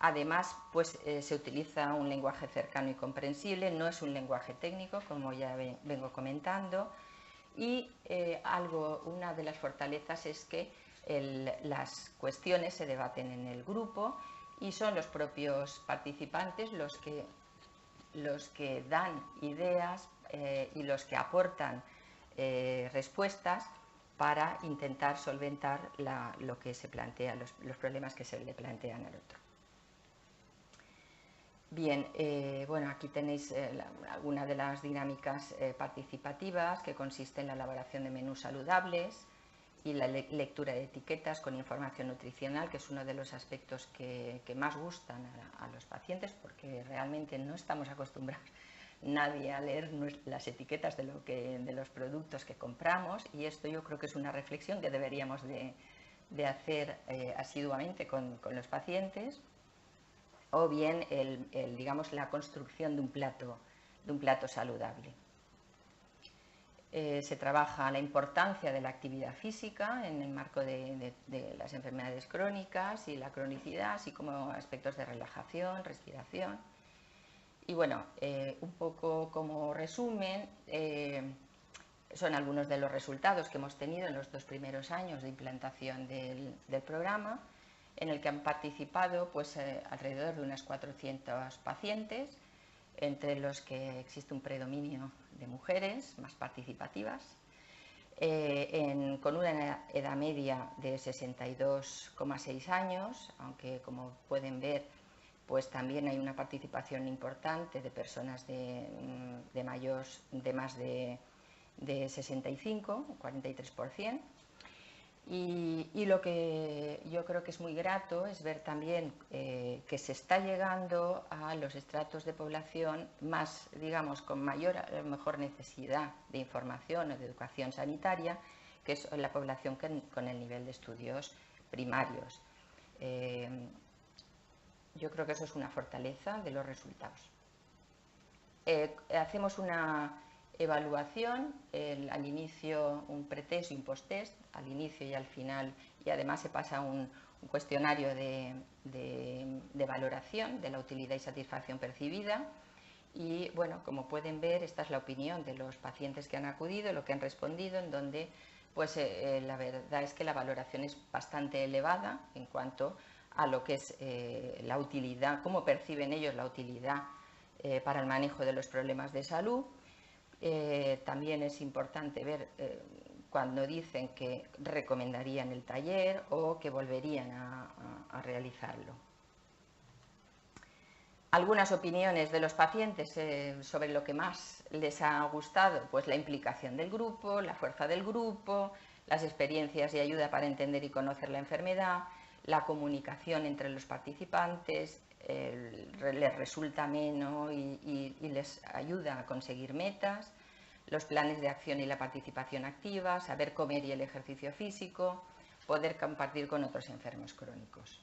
Además, pues se utiliza un lenguaje cercano y comprensible, no es un lenguaje técnico, como ya vengo comentando, y una de las fortalezas es que las cuestiones se debaten en el grupo y son los propios participantes los que dan ideas y los que aportan respuestas para intentar solventar lo que se plantea, los problemas que se le plantean al otro. Bien, bueno, aquí tenéis algunas de las dinámicas participativas, que consiste en la elaboración de menús saludables y la lectura de etiquetas con información nutricional, que es uno de los aspectos que más gustan a los pacientes, porque realmente no estamos acostumbrados nadie a leer las etiquetas de los productos que compramos, y esto yo creo que es una reflexión que deberíamos de hacer asiduamente con los pacientes. O bien digamos, la construcción de un plato saludable. Se trabaja la importancia de la actividad física en el marco de las enfermedades crónicas y la cronicidad, así como aspectos de relajación, respiración. Y bueno, un poco como resumen, son algunos de los resultados que hemos tenido en los 2 primeros años de implantación del programa, en el que han participado pues, alrededor de unas 400 pacientes, entre los que existe un predominio de mujeres más participativas, con una edad media de 62,6 años, aunque como pueden ver pues también hay una participación importante de personas de más de 65, 43%. Y lo que yo creo que es muy grato es ver también que se está llegando a los estratos de población más, digamos, con mayor, a lo mejor, necesidad de información o de educación sanitaria, que es la población con el nivel de estudios primarios. Yo creo que eso es una fortaleza de los resultados. Hacemos una evaluación, al inicio un pretest y un posttest, al inicio y al final, y además se pasa un cuestionario de valoración de la utilidad y satisfacción percibida. Y bueno, como pueden ver, esta es la opinión de los pacientes que han acudido, lo que han respondido, en donde pues la verdad es que la valoración es bastante elevada en cuanto a lo que es la utilidad, cómo perciben ellos la utilidad para el manejo de los problemas de salud. También es importante ver cuando dicen que recomendarían el taller o que volverían a realizarlo. Algunas opiniones de los pacientes sobre lo que más les ha gustado, pues la implicación del grupo, la fuerza del grupo, las experiencias y ayuda para entender y conocer la enfermedad, la comunicación entre los participantes, les resulta ameno y les ayuda a conseguir metas, los planes de acción y la participación activa, saber comer y el ejercicio físico, poder compartir con otros enfermos crónicos.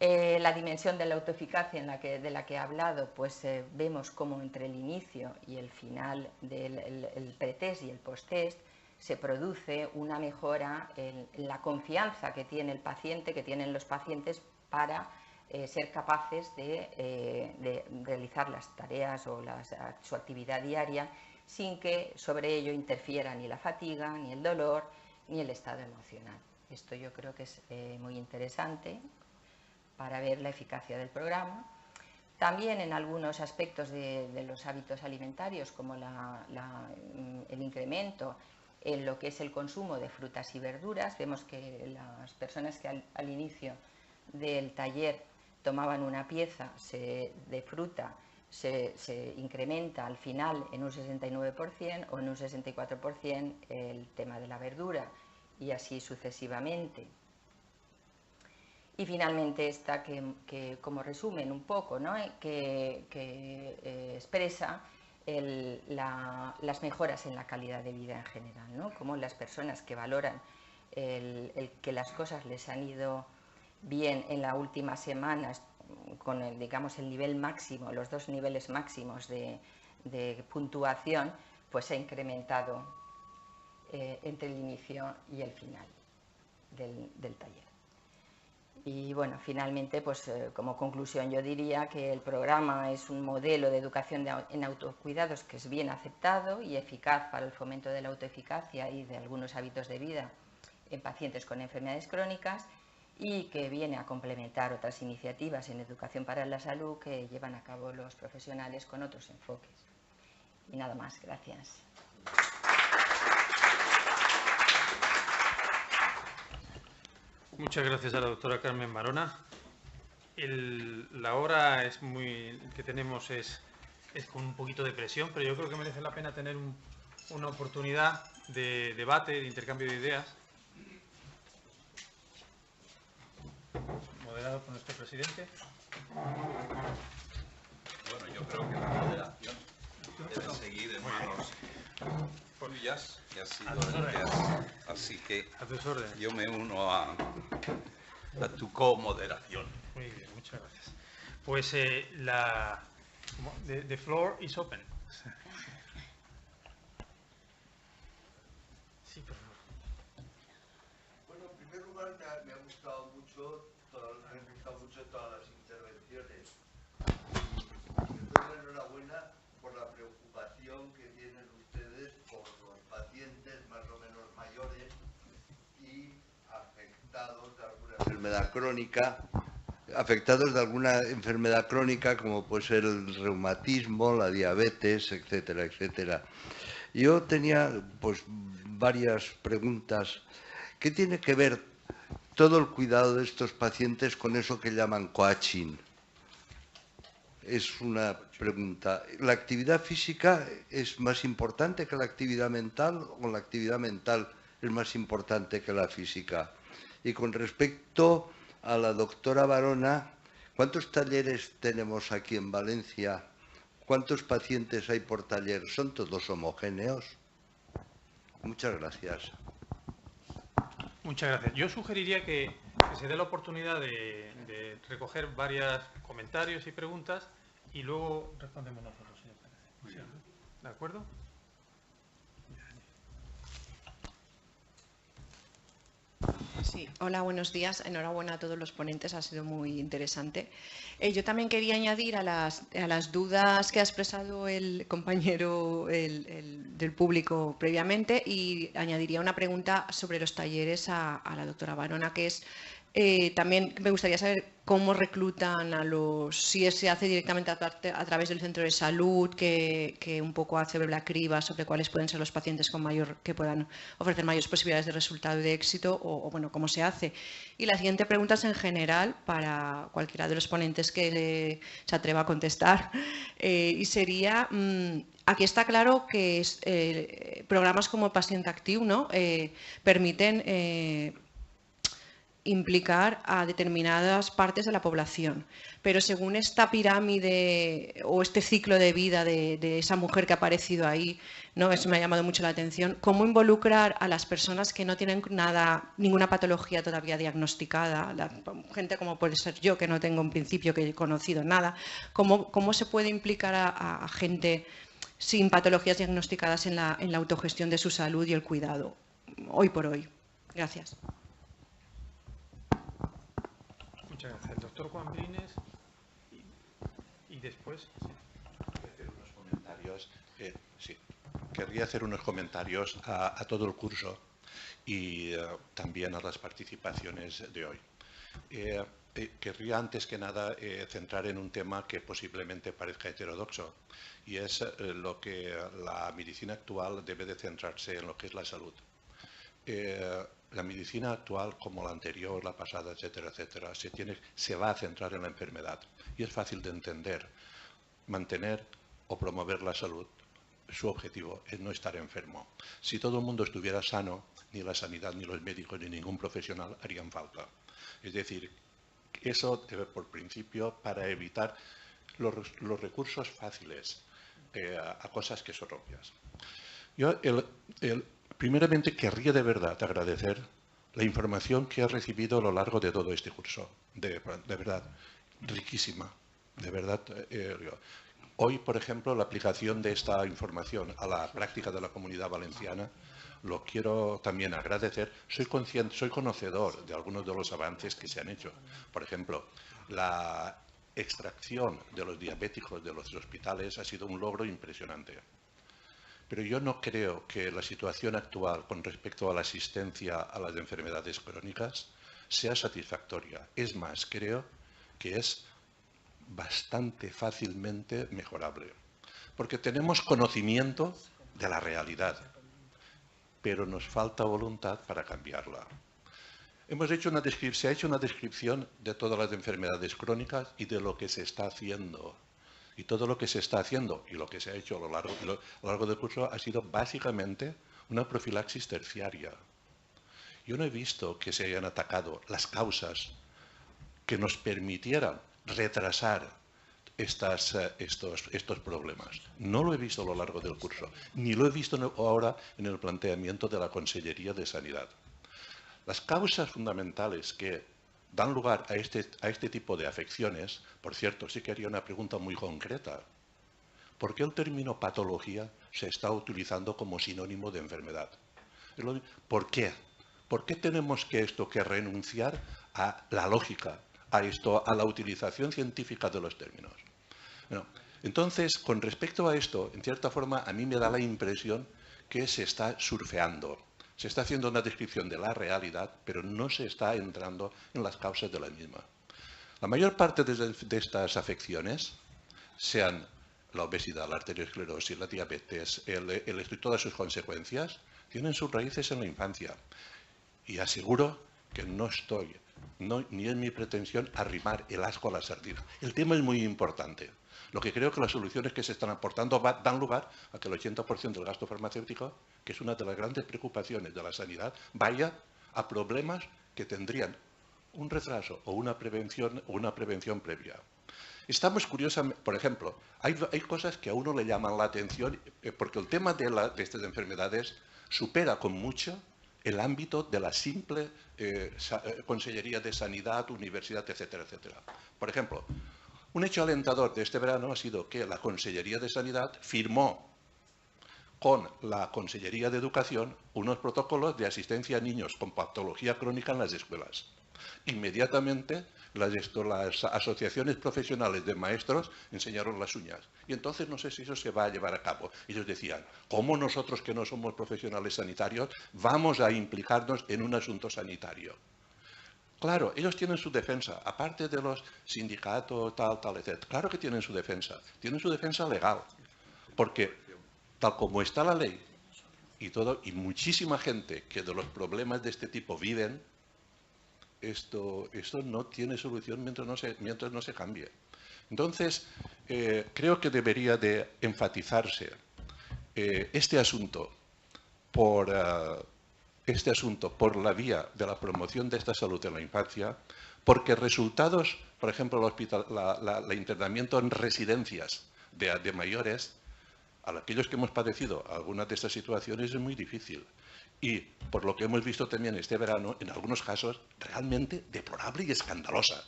La dimensión de la autoeficacia de la que he hablado, pues vemos cómo entre el inicio y el final del pretest y el posttest se produce una mejora en la confianza que tiene el paciente, que tienen los pacientes para ser capaces de realizar las tareas o su actividad diaria sin que sobre ello interfiera ni la fatiga, ni el dolor, ni el estado emocional. Esto yo creo que es muy interesante para ver la eficacia del programa. También en algunos aspectos de los hábitos alimentarios, como el incremento en lo que es el consumo de frutas y verduras, vemos que las personas que al inicio del taller tomaban una pieza de fruta se incrementa al final en un 69% o en un 64% el tema de la verdura y así sucesivamente. Y finalmente esta que como resumen un poco, ¿no? que expresa las mejoras en la calidad de vida en general, ¿no? Como las personas que valoran el que las cosas les han ido bien en la última semana con el nivel máximo, los 2 niveles máximos de puntuación, pues se ha incrementado entre el inicio y el final del taller. Y bueno, finalmente, pues como conclusión yo diría que el programa es un modelo de educación en autocuidados que es bien aceptado y eficaz para el fomento de la autoeficacia y de algunos hábitos de vida en pacientes con enfermedades crónicas y que viene a complementar otras iniciativas en educación para la salud que llevan a cabo los profesionales con otros enfoques. Y nada más, gracias. Muchas gracias a la doctora Carmen Barona. La hora que tenemos es con un poquito de presión, pero yo creo que merece la pena tener una oportunidad de debate, de intercambio de ideas. Moderado por nuestro presidente. Bueno, yo creo que la moderación debe seguir en manos tuyas, que has sido el que has, así que yo me uno a tu co-moderación. Muy bien, muchas gracias. Pues the floor is open. Sí, por favor. Bueno, en primer lugar me ha gustado mucho, todas las intervenciones. Y les doy la enhorabuena por la preocupación que tienen ustedes por los pacientes más o menos mayores y afectados de alguna enfermedad crónica, como puede ser el reumatismo, la diabetes, etcétera, etcétera. Yo tenía pues varias preguntas. ¿Qué tiene que ver todo el cuidado de estos pacientes con eso que llaman coaching? Es una pregunta. ¿La actividad física es más importante que la actividad mental o la actividad mental es más importante que la física? Y con respecto a la doctora Barona, ¿cuántos talleres tenemos aquí en Valencia? ¿Cuántos pacientes hay por taller? ¿Son todos homogéneos? Muchas gracias. Muchas gracias. Yo sugeriría que se dé la oportunidad de recoger varios comentarios y preguntas y luego respondemos nosotros, si les parece. ¿De acuerdo? Sí, hola, buenos días. Enhorabuena a todos los ponentes, ha sido muy interesante. Yo también quería añadir a las dudas que ha expresado el compañero del público previamente, y añadiría una pregunta sobre los talleres a la doctora Barona, que es también me gustaría saber cómo reclutan a si se hace directamente a través del centro de salud, que un poco hace la criba sobre cuáles pueden ser los pacientes que puedan ofrecer mayores posibilidades de resultado y de éxito, o bueno, cómo se hace. Y la siguiente pregunta es en general para cualquiera de los ponentes que se atreva a contestar, y sería, aquí está claro que programas como Paciente Actiu, ¿no? Permiten implicar a determinadas partes de la población. Pero según esta pirámide o este ciclo de vida de esa mujer que ha aparecido ahí, ¿no? Eso me ha llamado mucho la atención. ¿Cómo involucrar a las personas que no tienen ninguna patología todavía diagnosticada? Gente como puede ser yo, que no tengo en principio que he conocido nada. ¿Cómo se puede implicar a gente sin patologías diagnosticadas en la autogestión de su salud y el cuidado hoy por hoy? Gracias. Muchas gracias. El doctor Juan Brines y después... Querría hacer unos comentarios a todo el curso y también a las participaciones de hoy. Querría antes que nada centrar en un tema que posiblemente parezca heterodoxo, y es lo que la medicina actual debe de centrarse en lo que es la salud. La medicina actual, como la anterior, la pasada, etcétera, etcétera, se va a centrar en la enfermedad. Y es fácil de entender. Mantener o promover la salud, su objetivo es no estar enfermo. Si todo el mundo estuviera sano, ni la sanidad, ni los médicos, ni ningún profesional harían falta. Es decir, eso debe, por principio, para evitar los recursos fáciles a cosas que son obvias. Yo, primeramente, querría de verdad agradecer la información que he recibido a lo largo de todo este curso. De verdad, riquísima. De verdad. Hoy, por ejemplo, la aplicación de esta información a la práctica de la Comunidad Valenciana, lo quiero también agradecer. Soy conocedor de algunos de los avances que se han hecho. Por ejemplo, la extracción de los diabéticos de los hospitales ha sido un logro impresionante. Pero yo no creo que la situación actual con respecto a la asistencia a las enfermedades crónicas sea satisfactoria. Es más, creo que es bastante fácilmente mejorable. Porque tenemos conocimiento de la realidad, pero nos falta voluntad para cambiarla. Se ha hecho una descripción de todas las enfermedades crónicas y de lo que se está haciendo. Y todo lo que se está haciendo y lo que se ha hecho a lo largo del curso ha sido básicamente una profilaxis terciaria. Yo no he visto que se hayan atacado las causas que nos permitieran retrasar estos problemas. No lo he visto a lo largo del curso, ni lo he visto ahora en el planteamiento de la Consellería de Sanidad. Las causas fundamentales que dan lugar a este tipo de afecciones, por cierto, sí que haría una pregunta muy concreta. ¿Por qué el término patología se está utilizando como sinónimo de enfermedad? ¿Por qué? ¿Por qué tenemos que renunciar a la lógica, a la utilización científica de los términos? Bueno, entonces, con respecto a esto, en cierta forma, a mí me da la impresión que se está surfeando. Se está haciendo una descripción de la realidad, pero no se está entrando en las causas de la misma. La mayor parte de estas afecciones, sean la obesidad, la arteriosclerosis, la diabetes, y todas sus consecuencias, tienen sus raíces en la infancia. Y aseguro que no estoy, ni es mi pretensión, arrimar el asco a la sardina. El tema es muy importante. Lo que creo que las soluciones que se están aportando dan lugar a que el 80% del gasto farmacéutico, que es una de las grandes preocupaciones de la sanidad, vaya a problemas que tendrían un retraso o una prevención previa. Estamos curiosamente, por ejemplo, hay cosas que a uno le llaman la atención porque el tema de estas enfermedades supera con mucho el ámbito de la simple Consellería de Sanidad, Universidad, etcétera, etcétera. Por ejemplo, un hecho alentador de este verano ha sido que la Consellería de Sanidad firmó con la Consellería de Educación unos protocolos de asistencia a niños con patología crónica en las escuelas. Inmediatamente las asociaciones profesionales de maestros enseñaron las uñas. Y entonces no sé si eso se va a llevar a cabo. Ellos decían, ¿cómo nosotros que no somos profesionales sanitarios vamos a implicarnos en un asunto sanitario? Claro, ellos tienen su defensa, aparte de los sindicatos, tal, etc. Claro que tienen su defensa legal, porque tal como está la ley y muchísima gente que de los problemas de este tipo viven, esto no tiene solución mientras no se cambie. Entonces, creo que debería de enfatizarse este asunto por la vía de la promoción de esta salud en la infancia, porque resultados, por ejemplo, el internamiento en residencias de mayores, a aquellos que hemos padecido algunas de estas situaciones es muy difícil. Y, por lo que hemos visto también este verano, en algunos casos, realmente deplorable y escandalosa.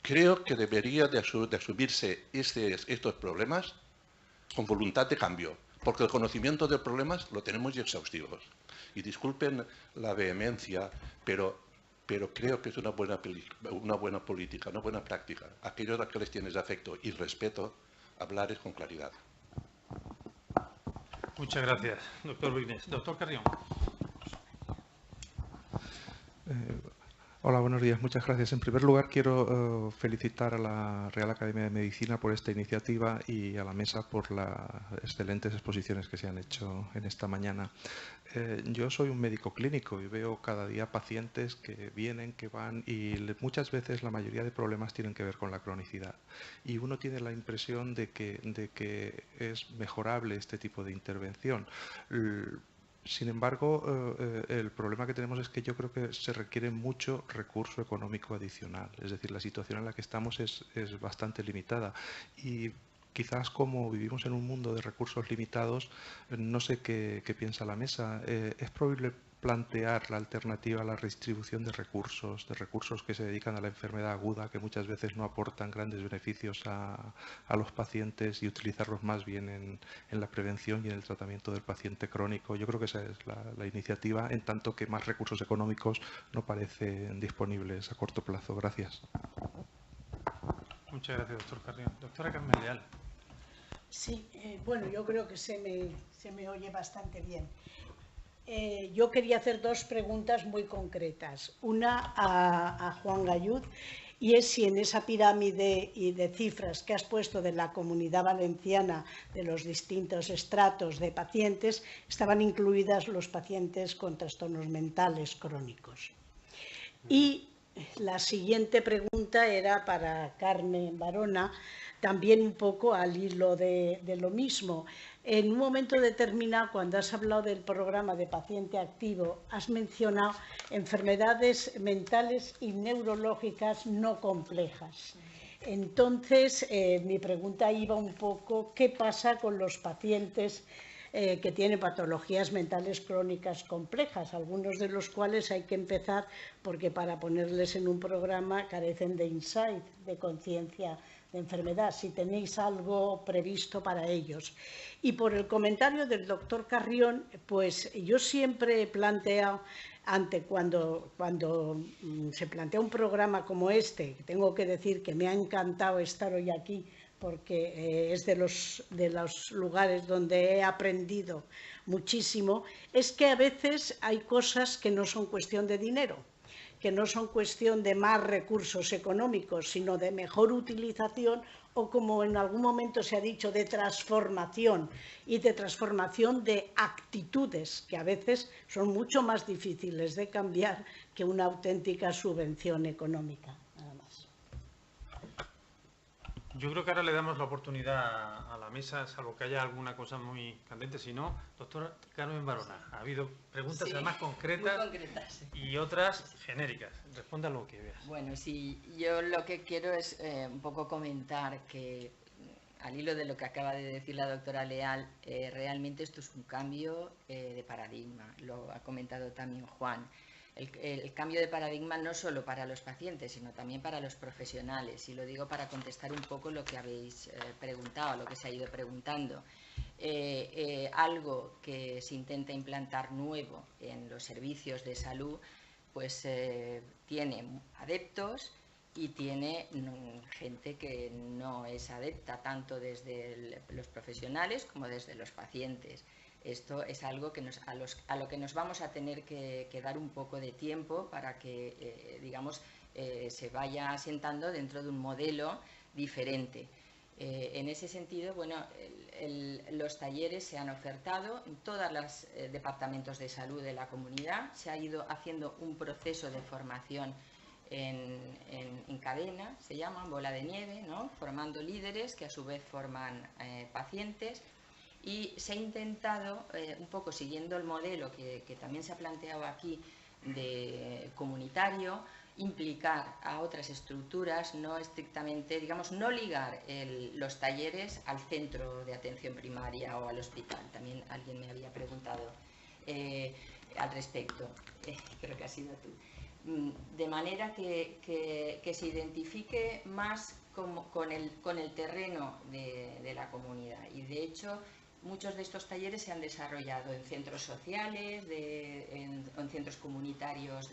Creo que debería de asumirse estos problemas con voluntad de cambio, porque el conocimiento de problemas lo tenemos ya exhaustivos. Y disculpen la vehemencia, pero creo que es una buena política, una buena práctica. Aquellos a los que les tienes afecto y respeto, hablar es con claridad. Muchas gracias, doctor Brines. Doctor Carrión. Hola, buenos días. Muchas gracias. En primer lugar, quiero felicitar a la Real Academia de Medicina por esta iniciativa y a la mesa por las excelentes exposiciones que se han hecho en esta mañana. Yo soy un médico clínico y veo cada día pacientes que vienen, que van y muchas veces la mayoría de problemas tienen que ver con la cronicidad. Y uno tiene la impresión de que es mejorable este tipo de intervención. Sin embargo, el problema que tenemos es que yo creo que se requiere mucho recurso económico adicional. Es decir, la situación en la que estamos es bastante limitada. Y quizás como vivimos en un mundo de recursos limitados, no sé qué piensa la mesa. ¿Es probable plantear la alternativa a la redistribución de recursos que se dedican a la enfermedad aguda, que muchas veces no aportan grandes beneficios a los pacientes, y utilizarlos más bien en la prevención y en el tratamiento del paciente crónico? Yo creo que esa es la iniciativa, en tanto que más recursos económicos no parecen disponibles a corto plazo. Gracias. Muchas gracias, doctor Carrión. Doctora Carmen Leal. Sí, bueno, yo creo que se me oye bastante bien. Yo quería hacer dos preguntas muy concretas. Una a Juan Gallud, y es si en esa pirámide y de cifras que has puesto de la Comunidad Valenciana, de los distintos estratos de pacientes, estaban incluidas los pacientes con trastornos mentales crónicos. Y la siguiente pregunta era para Carmen Barona, también un poco al hilo de lo mismo. En un momento determinado, cuando has hablado del programa de paciente activo, has mencionado enfermedades mentales y neurológicas no complejas. Entonces, mi pregunta iba un poco, ¿qué pasa con los pacientes que tienen patologías mentales crónicas complejas, algunos de los cuales hay que empezar porque para ponerles en un programa carecen de insight, de conciencia de enfermedad, si tenéis algo previsto para ellos? Y por el comentario del doctor Carrión, pues yo siempre he planteado, cuando se plantea un programa como este, tengo que decir que me ha encantado estar hoy aquí, porque es de los lugares donde he aprendido muchísimo, es que a veces hay cosas que no son cuestión de dinero, que no son cuestión de más recursos económicos, sino de mejor utilización o, como en algún momento se ha dicho, de transformación, y de transformación de actitudes, que a veces son mucho más difíciles de cambiar que una auténtica subvención económica. Nada más. Yo creo que ahora le damos la oportunidad a la mesa, salvo que haya alguna cosa muy candente. Si no, doctora Carmen Barona, ha habido preguntas además concretas, muy concretas, y otras genéricas. Responda lo que veas. Bueno, sí, yo lo que quiero es un poco comentar que, al hilo de lo que acaba de decir la doctora Leal, realmente esto es un cambio de paradigma, lo ha comentado también Juan. El cambio de paradigma no solo para los pacientes, sino también para los profesionales, y lo digo para contestar un poco lo que habéis preguntado, lo que se ha ido preguntando. algo que se intenta implantar nuevo en los servicios de salud, pues tiene adeptos y tiene gente que no es adepta, tanto desde los profesionales como desde los pacientes. Esto es algo que a lo que nos vamos a tener que dar un poco de tiempo para que, digamos, se vaya asentando dentro de un modelo diferente. En ese sentido, bueno, los talleres se han ofertado en todos los departamentos de salud de la comunidad. Se ha ido haciendo un proceso de formación en cadena, se llama bola de nieve, ¿no? Formando líderes que a su vez forman pacientes. Y se ha intentado, un poco siguiendo el modelo que también se ha planteado aquí de comunitario, implicar a otras estructuras, no estrictamente, digamos, no ligar los talleres al centro de atención primaria o al hospital. También alguien me había preguntado al respecto, creo que has sido tú. De manera que se identifique más con el terreno de la comunidad. Y de hecho, muchos de estos talleres se han desarrollado en centros sociales, en centros comunitarios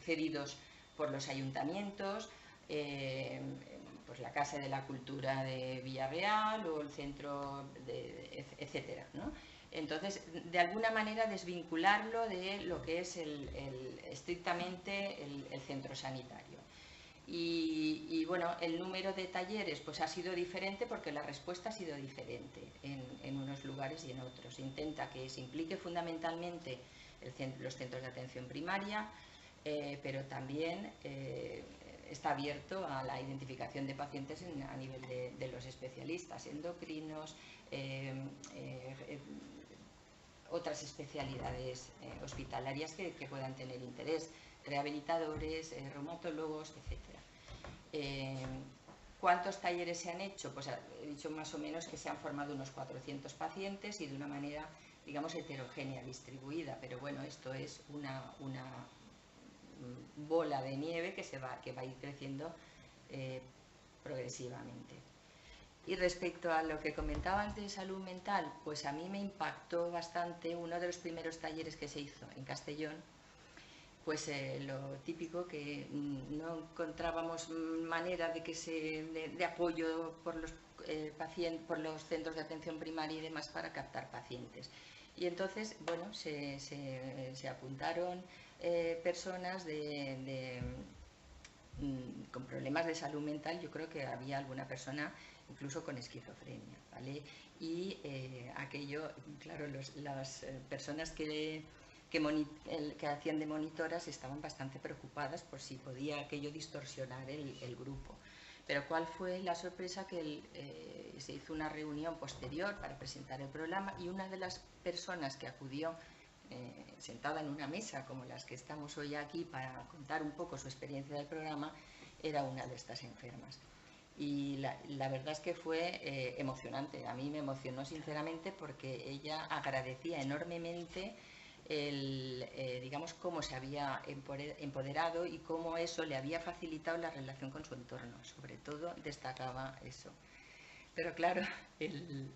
cedidos por los ayuntamientos, pues la Casa de la Cultura de Villarreal o el centro, etcétera, ¿no? Entonces, de alguna manera desvincularlo de lo que es estrictamente el centro sanitario. Y bueno, el número de talleres pues ha sido diferente porque la respuesta ha sido diferente en unos lugares y en otros. Se intenta que se implique fundamentalmente los centros de atención primaria, pero también está abierto a la identificación de pacientes a nivel de los especialistas, endocrinos, otras especialidades hospitalarias que puedan tener interés, rehabilitadores, reumatólogos, etc. ¿Cuántos talleres se han hecho? Pues he dicho más o menos que se han formado unos 400 pacientes y de una manera, digamos, heterogénea, distribuida, pero bueno, esto es una bola de nieve que va a ir creciendo progresivamente. Y respecto a lo que comentabas de salud mental, pues a mí me impactó bastante uno de los primeros talleres que se hizo en Castellón. Pues lo típico, que no encontrábamos manera de apoyo por los centros de atención primaria y demás para captar pacientes. Y entonces, bueno, se apuntaron personas con problemas de salud mental. Yo creo que había alguna persona incluso con esquizofrenia, ¿vale? Y aquello, claro, las personas que hacían de monitoras estaban bastante preocupadas por si podía aquello distorsionar el grupo. Pero ¿cuál fue la sorpresa? Que se hizo una reunión posterior para presentar el programa y una de las personas que acudió sentada en una mesa como las que estamos hoy aquí para contar un poco su experiencia del programa era una de estas enfermas. Y la verdad es que fue emocionante. A mí me emocionó sinceramente porque ella agradecía enormemente digamos, cómo se había empoderado y cómo eso le había facilitado la relación con su entorno. Sobre todo destacaba eso. Pero claro,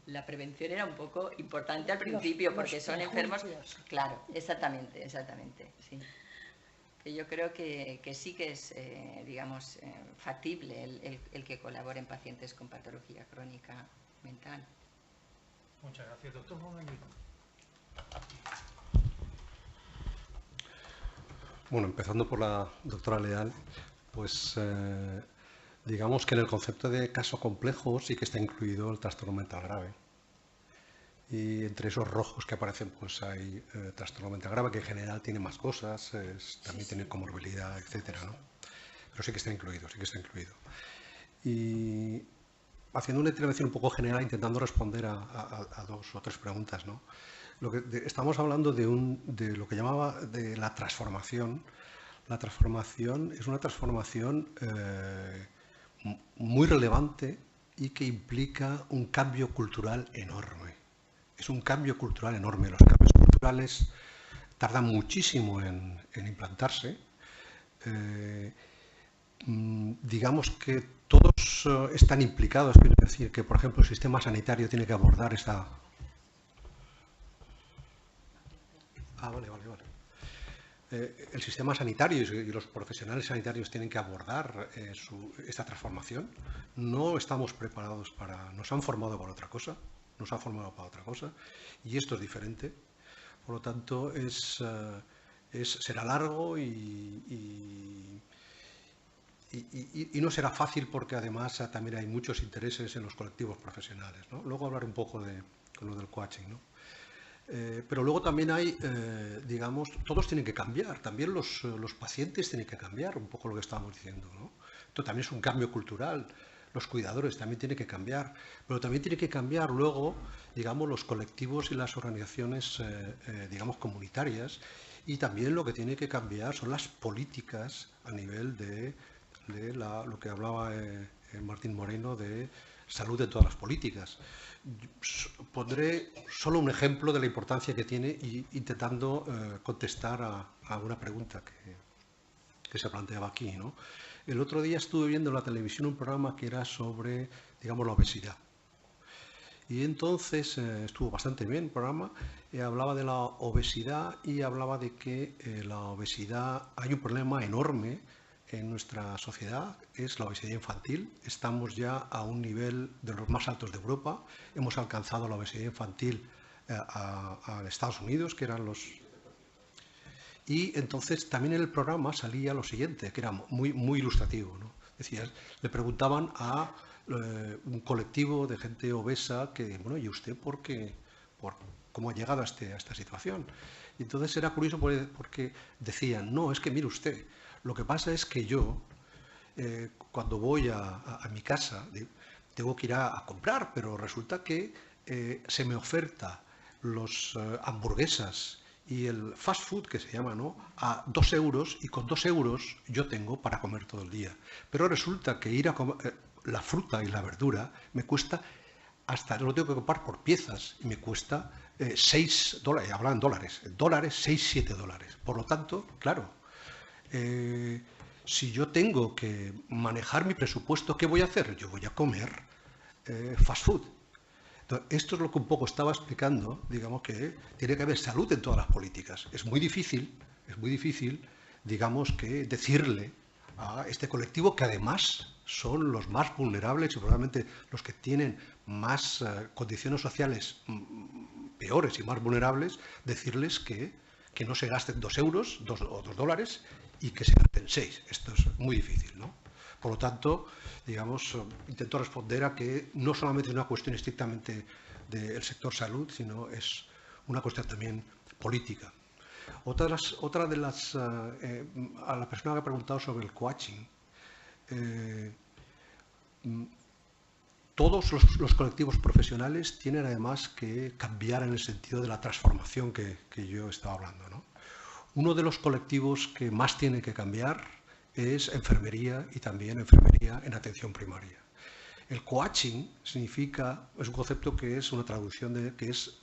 la prevención era un poco importante al principio porque son enfermos. Claro, exactamente, sí. Que yo creo que sí que es, digamos, factible el que colaboren pacientes con patología crónica mental. Muchas gracias, doctor Juan Gallud. Bueno, empezando por la doctora Leal, pues digamos que en el concepto de caso complejo sí que está incluido el trastorno mental grave. Y entre esos rojos que aparecen pues hay trastorno mental grave, que en general tiene más cosas, también tiene comorbilidad, etcétera, ¿no? Pero sí que está incluido, sí que está incluido. Y haciendo una intervención un poco general, intentando responder a dos o tres preguntas, ¿no? Estamos hablando de lo que llamaba de la transformación. La transformación es una transformación muy relevante y que implica un cambio cultural enorme. Es un cambio cultural enorme. Los cambios culturales tardan muchísimo en implantarse. Digamos que todos todos están implicados, quiero decir que, por ejemplo, el sistema sanitario tiene que abordar esta... Vale. El sistema sanitario y los profesionales sanitarios tienen que abordar esta transformación. No estamos preparados para... Nos han formado para otra cosa, y esto es diferente. Por lo tanto, será largo y no será fácil, porque además también hay muchos intereses en los colectivos profesionales, ¿no? Luego hablaré un poco con lo del coaching, ¿no? Pero luego también hay, digamos, todos tienen que cambiar, también los pacientes tienen que cambiar, un poco lo que estábamos diciendo, ¿no? Esto también es un cambio cultural, los cuidadores también tienen que cambiar, pero también tienen que cambiar luego, digamos, los colectivos y las organizaciones, digamos, comunitarias, y también lo que tiene que cambiar son las políticas a nivel de lo que hablaba Martín Moreno, de salud en todas las políticas. Pondré solo un ejemplo de la importancia que tiene, intentando contestar a una pregunta que se planteaba aquí, ¿no? El otro día estuve viendo en la televisión un programa que era sobre, digamos, la obesidad. Y entonces estuvo bastante bien el programa, hablaba de la obesidad y hablaba de que la obesidad, hay un problema enorme en nuestra sociedad, es la obesidad infantil. Estamos ya a un nivel de los más altos de Europa. Hemos alcanzado la obesidad infantil a Estados Unidos, que eran los... Y entonces también en el programa salía lo siguiente, que era muy ilustrativo, ¿no? Decía, le preguntaban a un colectivo de gente obesa que, bueno, ¿y usted cómo ha llegado a esta situación? Y entonces era curioso porque decían, no, es que mire usted, lo que pasa es que yo, cuando voy a mi casa, tengo que ir a comprar, pero resulta que se me oferta los hamburguesas y el fast food, que se llama, ¿no?, a 2 euros, y con 2 euros yo tengo para comer todo el día. Pero resulta que ir a comer la fruta y la verdura me cuesta, hasta lo tengo que comprar por piezas, y me cuesta $6, hablan dólares, 6, 7 dólares. Por lo tanto, claro, si yo tengo que manejar mi presupuesto, ¿qué voy a hacer? Yo voy a comer fast food. Entonces, esto es lo que un poco estaba explicando, digamos, que tiene que haber salud en todas las políticas. Es muy difícil, digamos, que decirle a este colectivo, que además son los más vulnerables y probablemente los que tienen más condiciones sociales peores y más vulnerables, decirles que no se gasten 2 euros o 2 dólares y que se gasten 6. Esto es muy difícil, ¿no? Por lo tanto, digamos, intento responder a que no solamente es una cuestión estrictamente del sector salud, sino es una cuestión también política. Otra de las... a la persona que ha preguntado sobre el coaching, todos los colectivos profesionales tienen además que cambiar en el sentido de la transformación que yo estaba hablando, ¿no? Uno de los colectivos que más tiene que cambiar es enfermería, y también enfermería en atención primaria. El coaching es un concepto que es una traducción que es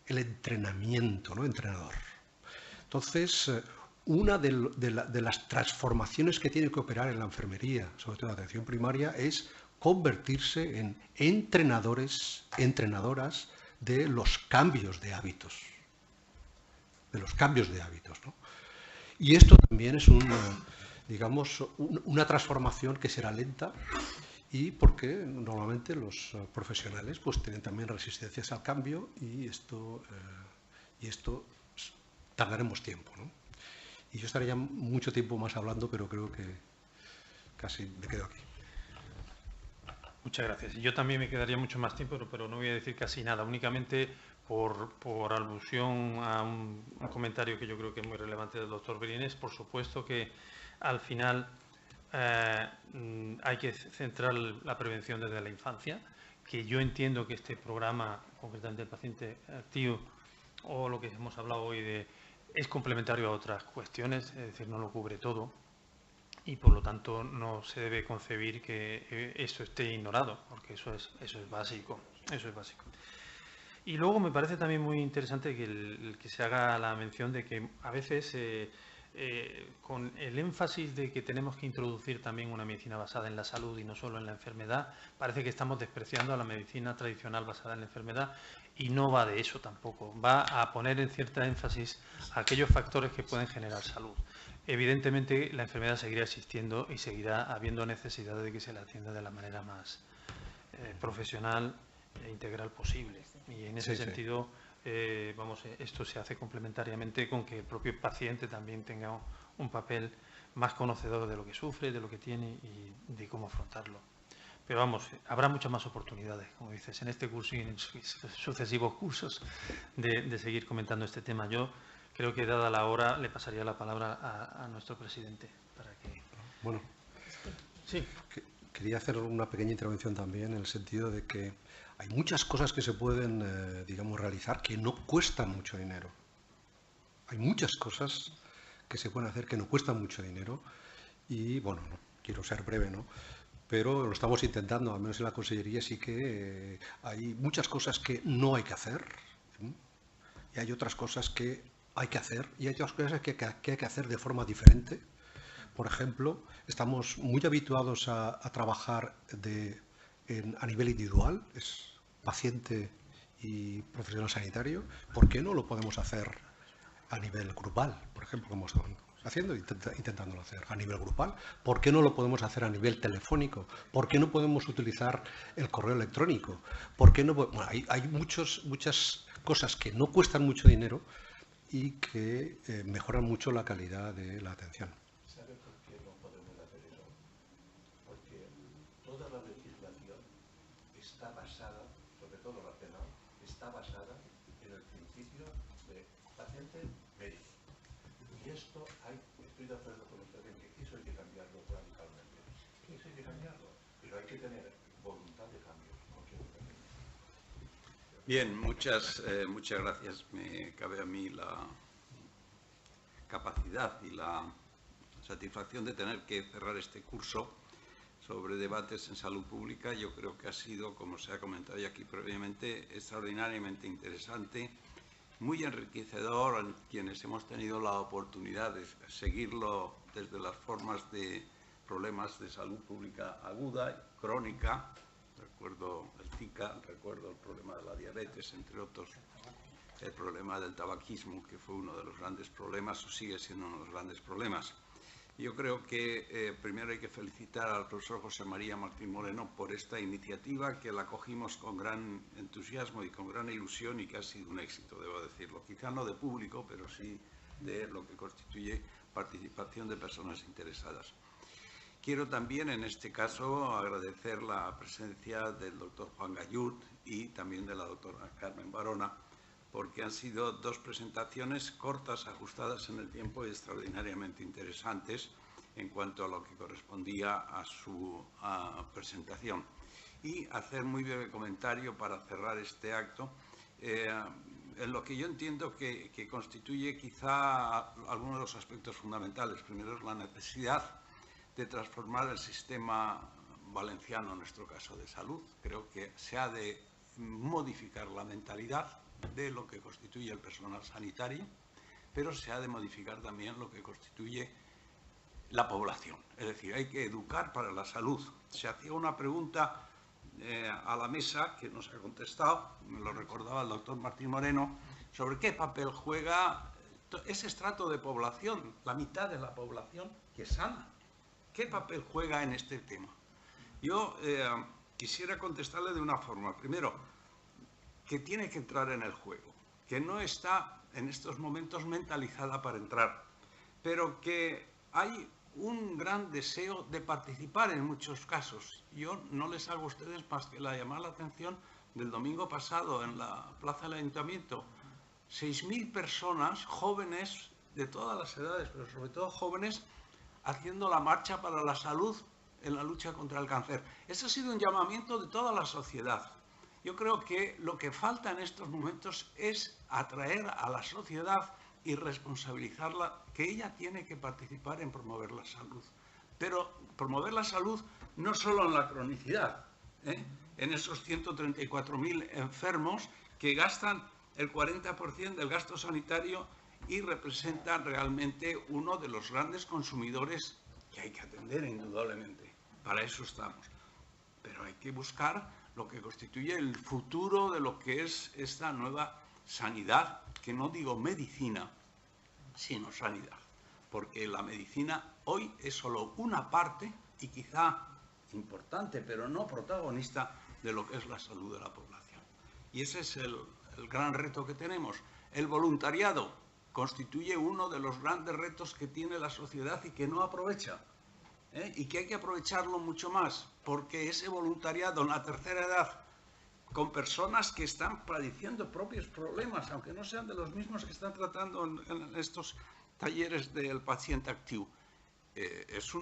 el entrenamiento, ¿no? Entrenador. Entonces, una de las transformaciones que tiene que operar en la enfermería, sobre todo en la atención primaria, es convertirse en entrenadoras de los cambios de hábitos. ¿No? Y esto también es una transformación que será lenta, y porque normalmente los profesionales pues tienen también resistencias al cambio, y esto tardaremos tiempo, ¿no? Y yo estaría mucho tiempo más hablando, pero creo que casi me quedo aquí. Muchas gracias. Yo también me quedaría mucho más tiempo, pero no voy a decir casi nada, únicamente por alusión a un comentario que yo creo que es muy relevante del doctor Brines. Por supuesto que al final hay que centrar la prevención desde la infancia, que yo entiendo que este programa, concretamente el paciente activo, o lo que hemos hablado hoy, es complementario a otras cuestiones, es decir, no lo cubre todo, y por lo tanto no se debe concebir que eso esté ignorado, porque eso es básico. Y luego me parece también muy interesante que se haga la mención de que a veces con el énfasis de que tenemos que introducir también una medicina basada en la salud y no solo en la enfermedad, parece que estamos despreciando a la medicina tradicional basada en la enfermedad, y no va de eso tampoco. Va a poner en cierta énfasis a aquellos factores que pueden generar salud. Evidentemente, la enfermedad seguirá existiendo y seguirá habiendo necesidad de que se la atienda de la manera más profesional e integral posible. Y en ese sentido, esto se hace complementariamente con que el propio paciente también tenga un papel más conocedor de lo que sufre, de lo que tiene y de cómo afrontarlo. Pero vamos, habrá muchas más oportunidades, como dices, en este curso y en sucesivos cursos de seguir comentando este tema. Yo creo que, dada la hora, le pasaría la palabra a nuestro presidente para que... Bueno, sí. Quería hacer una pequeña intervención también en el sentido de que hay muchas cosas que se pueden, digamos, realizar que no cuestan mucho dinero. Hay muchas cosas que se pueden hacer que no cuestan mucho dinero y, bueno, no quiero ser breve, ¿no? Pero lo estamos intentando, al menos en la Consellería sí que hay muchas cosas que no hay que hacer, ¿sí? Y hay otras cosas que hay que hacer y hay otras cosas que hay que hacer de forma diferente. Por ejemplo, estamos muy habituados a trabajar a nivel individual, es paciente y profesional sanitario. ¿Por qué no lo podemos hacer a nivel grupal, por ejemplo, como estamos haciendo, intentándolo hacer a nivel grupal? ¿Por qué no lo podemos hacer a nivel telefónico? ¿Por qué no podemos utilizar el correo electrónico? ¿Por qué no? Bueno, hay muchas cosas que no cuestan mucho dinero y que mejoran mucho la calidad de la atención. ¿Sabe por qué no podemos hacer eso? Porque toda la legislación está basada, sobre todo la penal, está basada en el principio de paciente-médico. Y esto estoy de acuerdo con usted en que eso hay que cambiarlo radicalmente. Eso hay que cambiarlo, pero hay que tener voluntad de cambio. Bien, muchas gracias. Me cabe a mí la capacidad y la satisfacción de tener que cerrar este curso sobre debates en salud pública. Yo creo que ha sido, como se ha comentado ya aquí previamente, extraordinariamente interesante, muy enriquecedor en quienes hemos tenido la oportunidad de seguirlo desde las formas de problemas de salud pública aguda, crónica. Recuerdo el Zika, recuerdo el problema de la diabetes, entre otros, el problema del tabaquismo, que fue uno de los grandes problemas, o sigue siendo uno de los grandes problemas. Yo creo que primero hay que felicitar al profesor José María Martín Moreno por esta iniciativa, que la cogimos con gran entusiasmo y con gran ilusión y que ha sido un éxito, debo decirlo. Quizá no de público, pero sí de lo que constituye participación de personas interesadas. Quiero también, en este caso, agradecer la presencia del doctor Juan Gallud y también de la doctora Carmen Barona, porque han sido dos presentaciones cortas, ajustadas en el tiempo y extraordinariamente interesantes en cuanto a lo que correspondía a su presentación. Y hacer muy breve comentario para cerrar este acto, en lo que yo entiendo que constituye quizá algunos de los aspectos fundamentales. Primero es la necesidad de transformar el sistema valenciano, en nuestro caso de salud. Creo que se ha de modificar la mentalidad de lo que constituye el personal sanitario, pero se ha de modificar también lo que constituye la población. Es decir, hay que educar para la salud. Se hacía una pregunta a la mesa que no se ha contestado, me lo recordaba el doctor Martín Moreno, sobre qué papel juega ese estrato de población, la mitad de la población que es sana. ¿Qué papel juega en este tema? Yo quisiera contestarle de una forma. Primero, que tiene que entrar en el juego, que no está en estos momentos mentalizada para entrar, pero que hay un gran deseo de participar en muchos casos. Yo no les hago a ustedes más que la llamada la atención del domingo pasado en la Plaza del Ayuntamiento. 6.000 personas, jóvenes de todas las edades, pero sobre todo jóvenes, haciendo la marcha para la salud en la lucha contra el cáncer. Ese ha sido un llamamiento de toda la sociedad. Yo creo que lo que falta en estos momentos es atraer a la sociedad y responsabilizarla, que ella tiene que participar en promover la salud. Pero promover la salud no solo en la cronicidad, en esos 134.000 enfermos que gastan el 40% del gasto sanitario y representan realmente uno de los grandes consumidores que hay que atender indudablemente. Para eso estamos. Pero hay que buscar lo que constituye el futuro de lo que es esta nueva sanidad, que no digo medicina, sino sanidad. Porque la medicina hoy es solo una parte, y quizá importante, pero no protagonista, de lo que es la salud de la población. Y ese es el gran reto que tenemos. El voluntariado constituye uno de los grandes retos que tiene la sociedad y que no aprovecha. Y que hay que aprovecharlo mucho más, porque ese voluntariado en la tercera edad, con personas que están padeciendo propios problemas, aunque no sean de los mismos que están tratando en estos talleres del paciente activo, es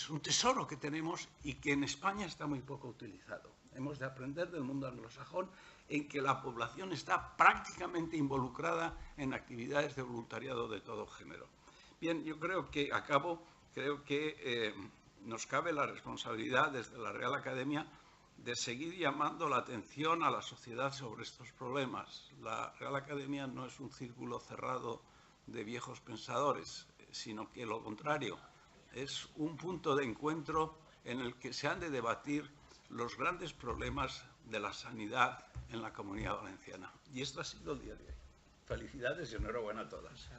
un tesoro que tenemos y que en España está muy poco utilizado. Hemos de aprender del mundo anglosajón en que la población está prácticamente involucrada en actividades de voluntariado de todo género. Bien, yo creo que nos cabe la responsabilidad desde la Real Academia de seguir llamando la atención a la sociedad sobre estos problemas. La Real Academia no es un círculo cerrado de viejos pensadores, sino que lo contrario, es un punto de encuentro en el que se han de debatir los grandes problemas de la sanidad en la Comunidad Valenciana. Y esto ha sido el día de hoy. Felicidades y enhorabuena a todas.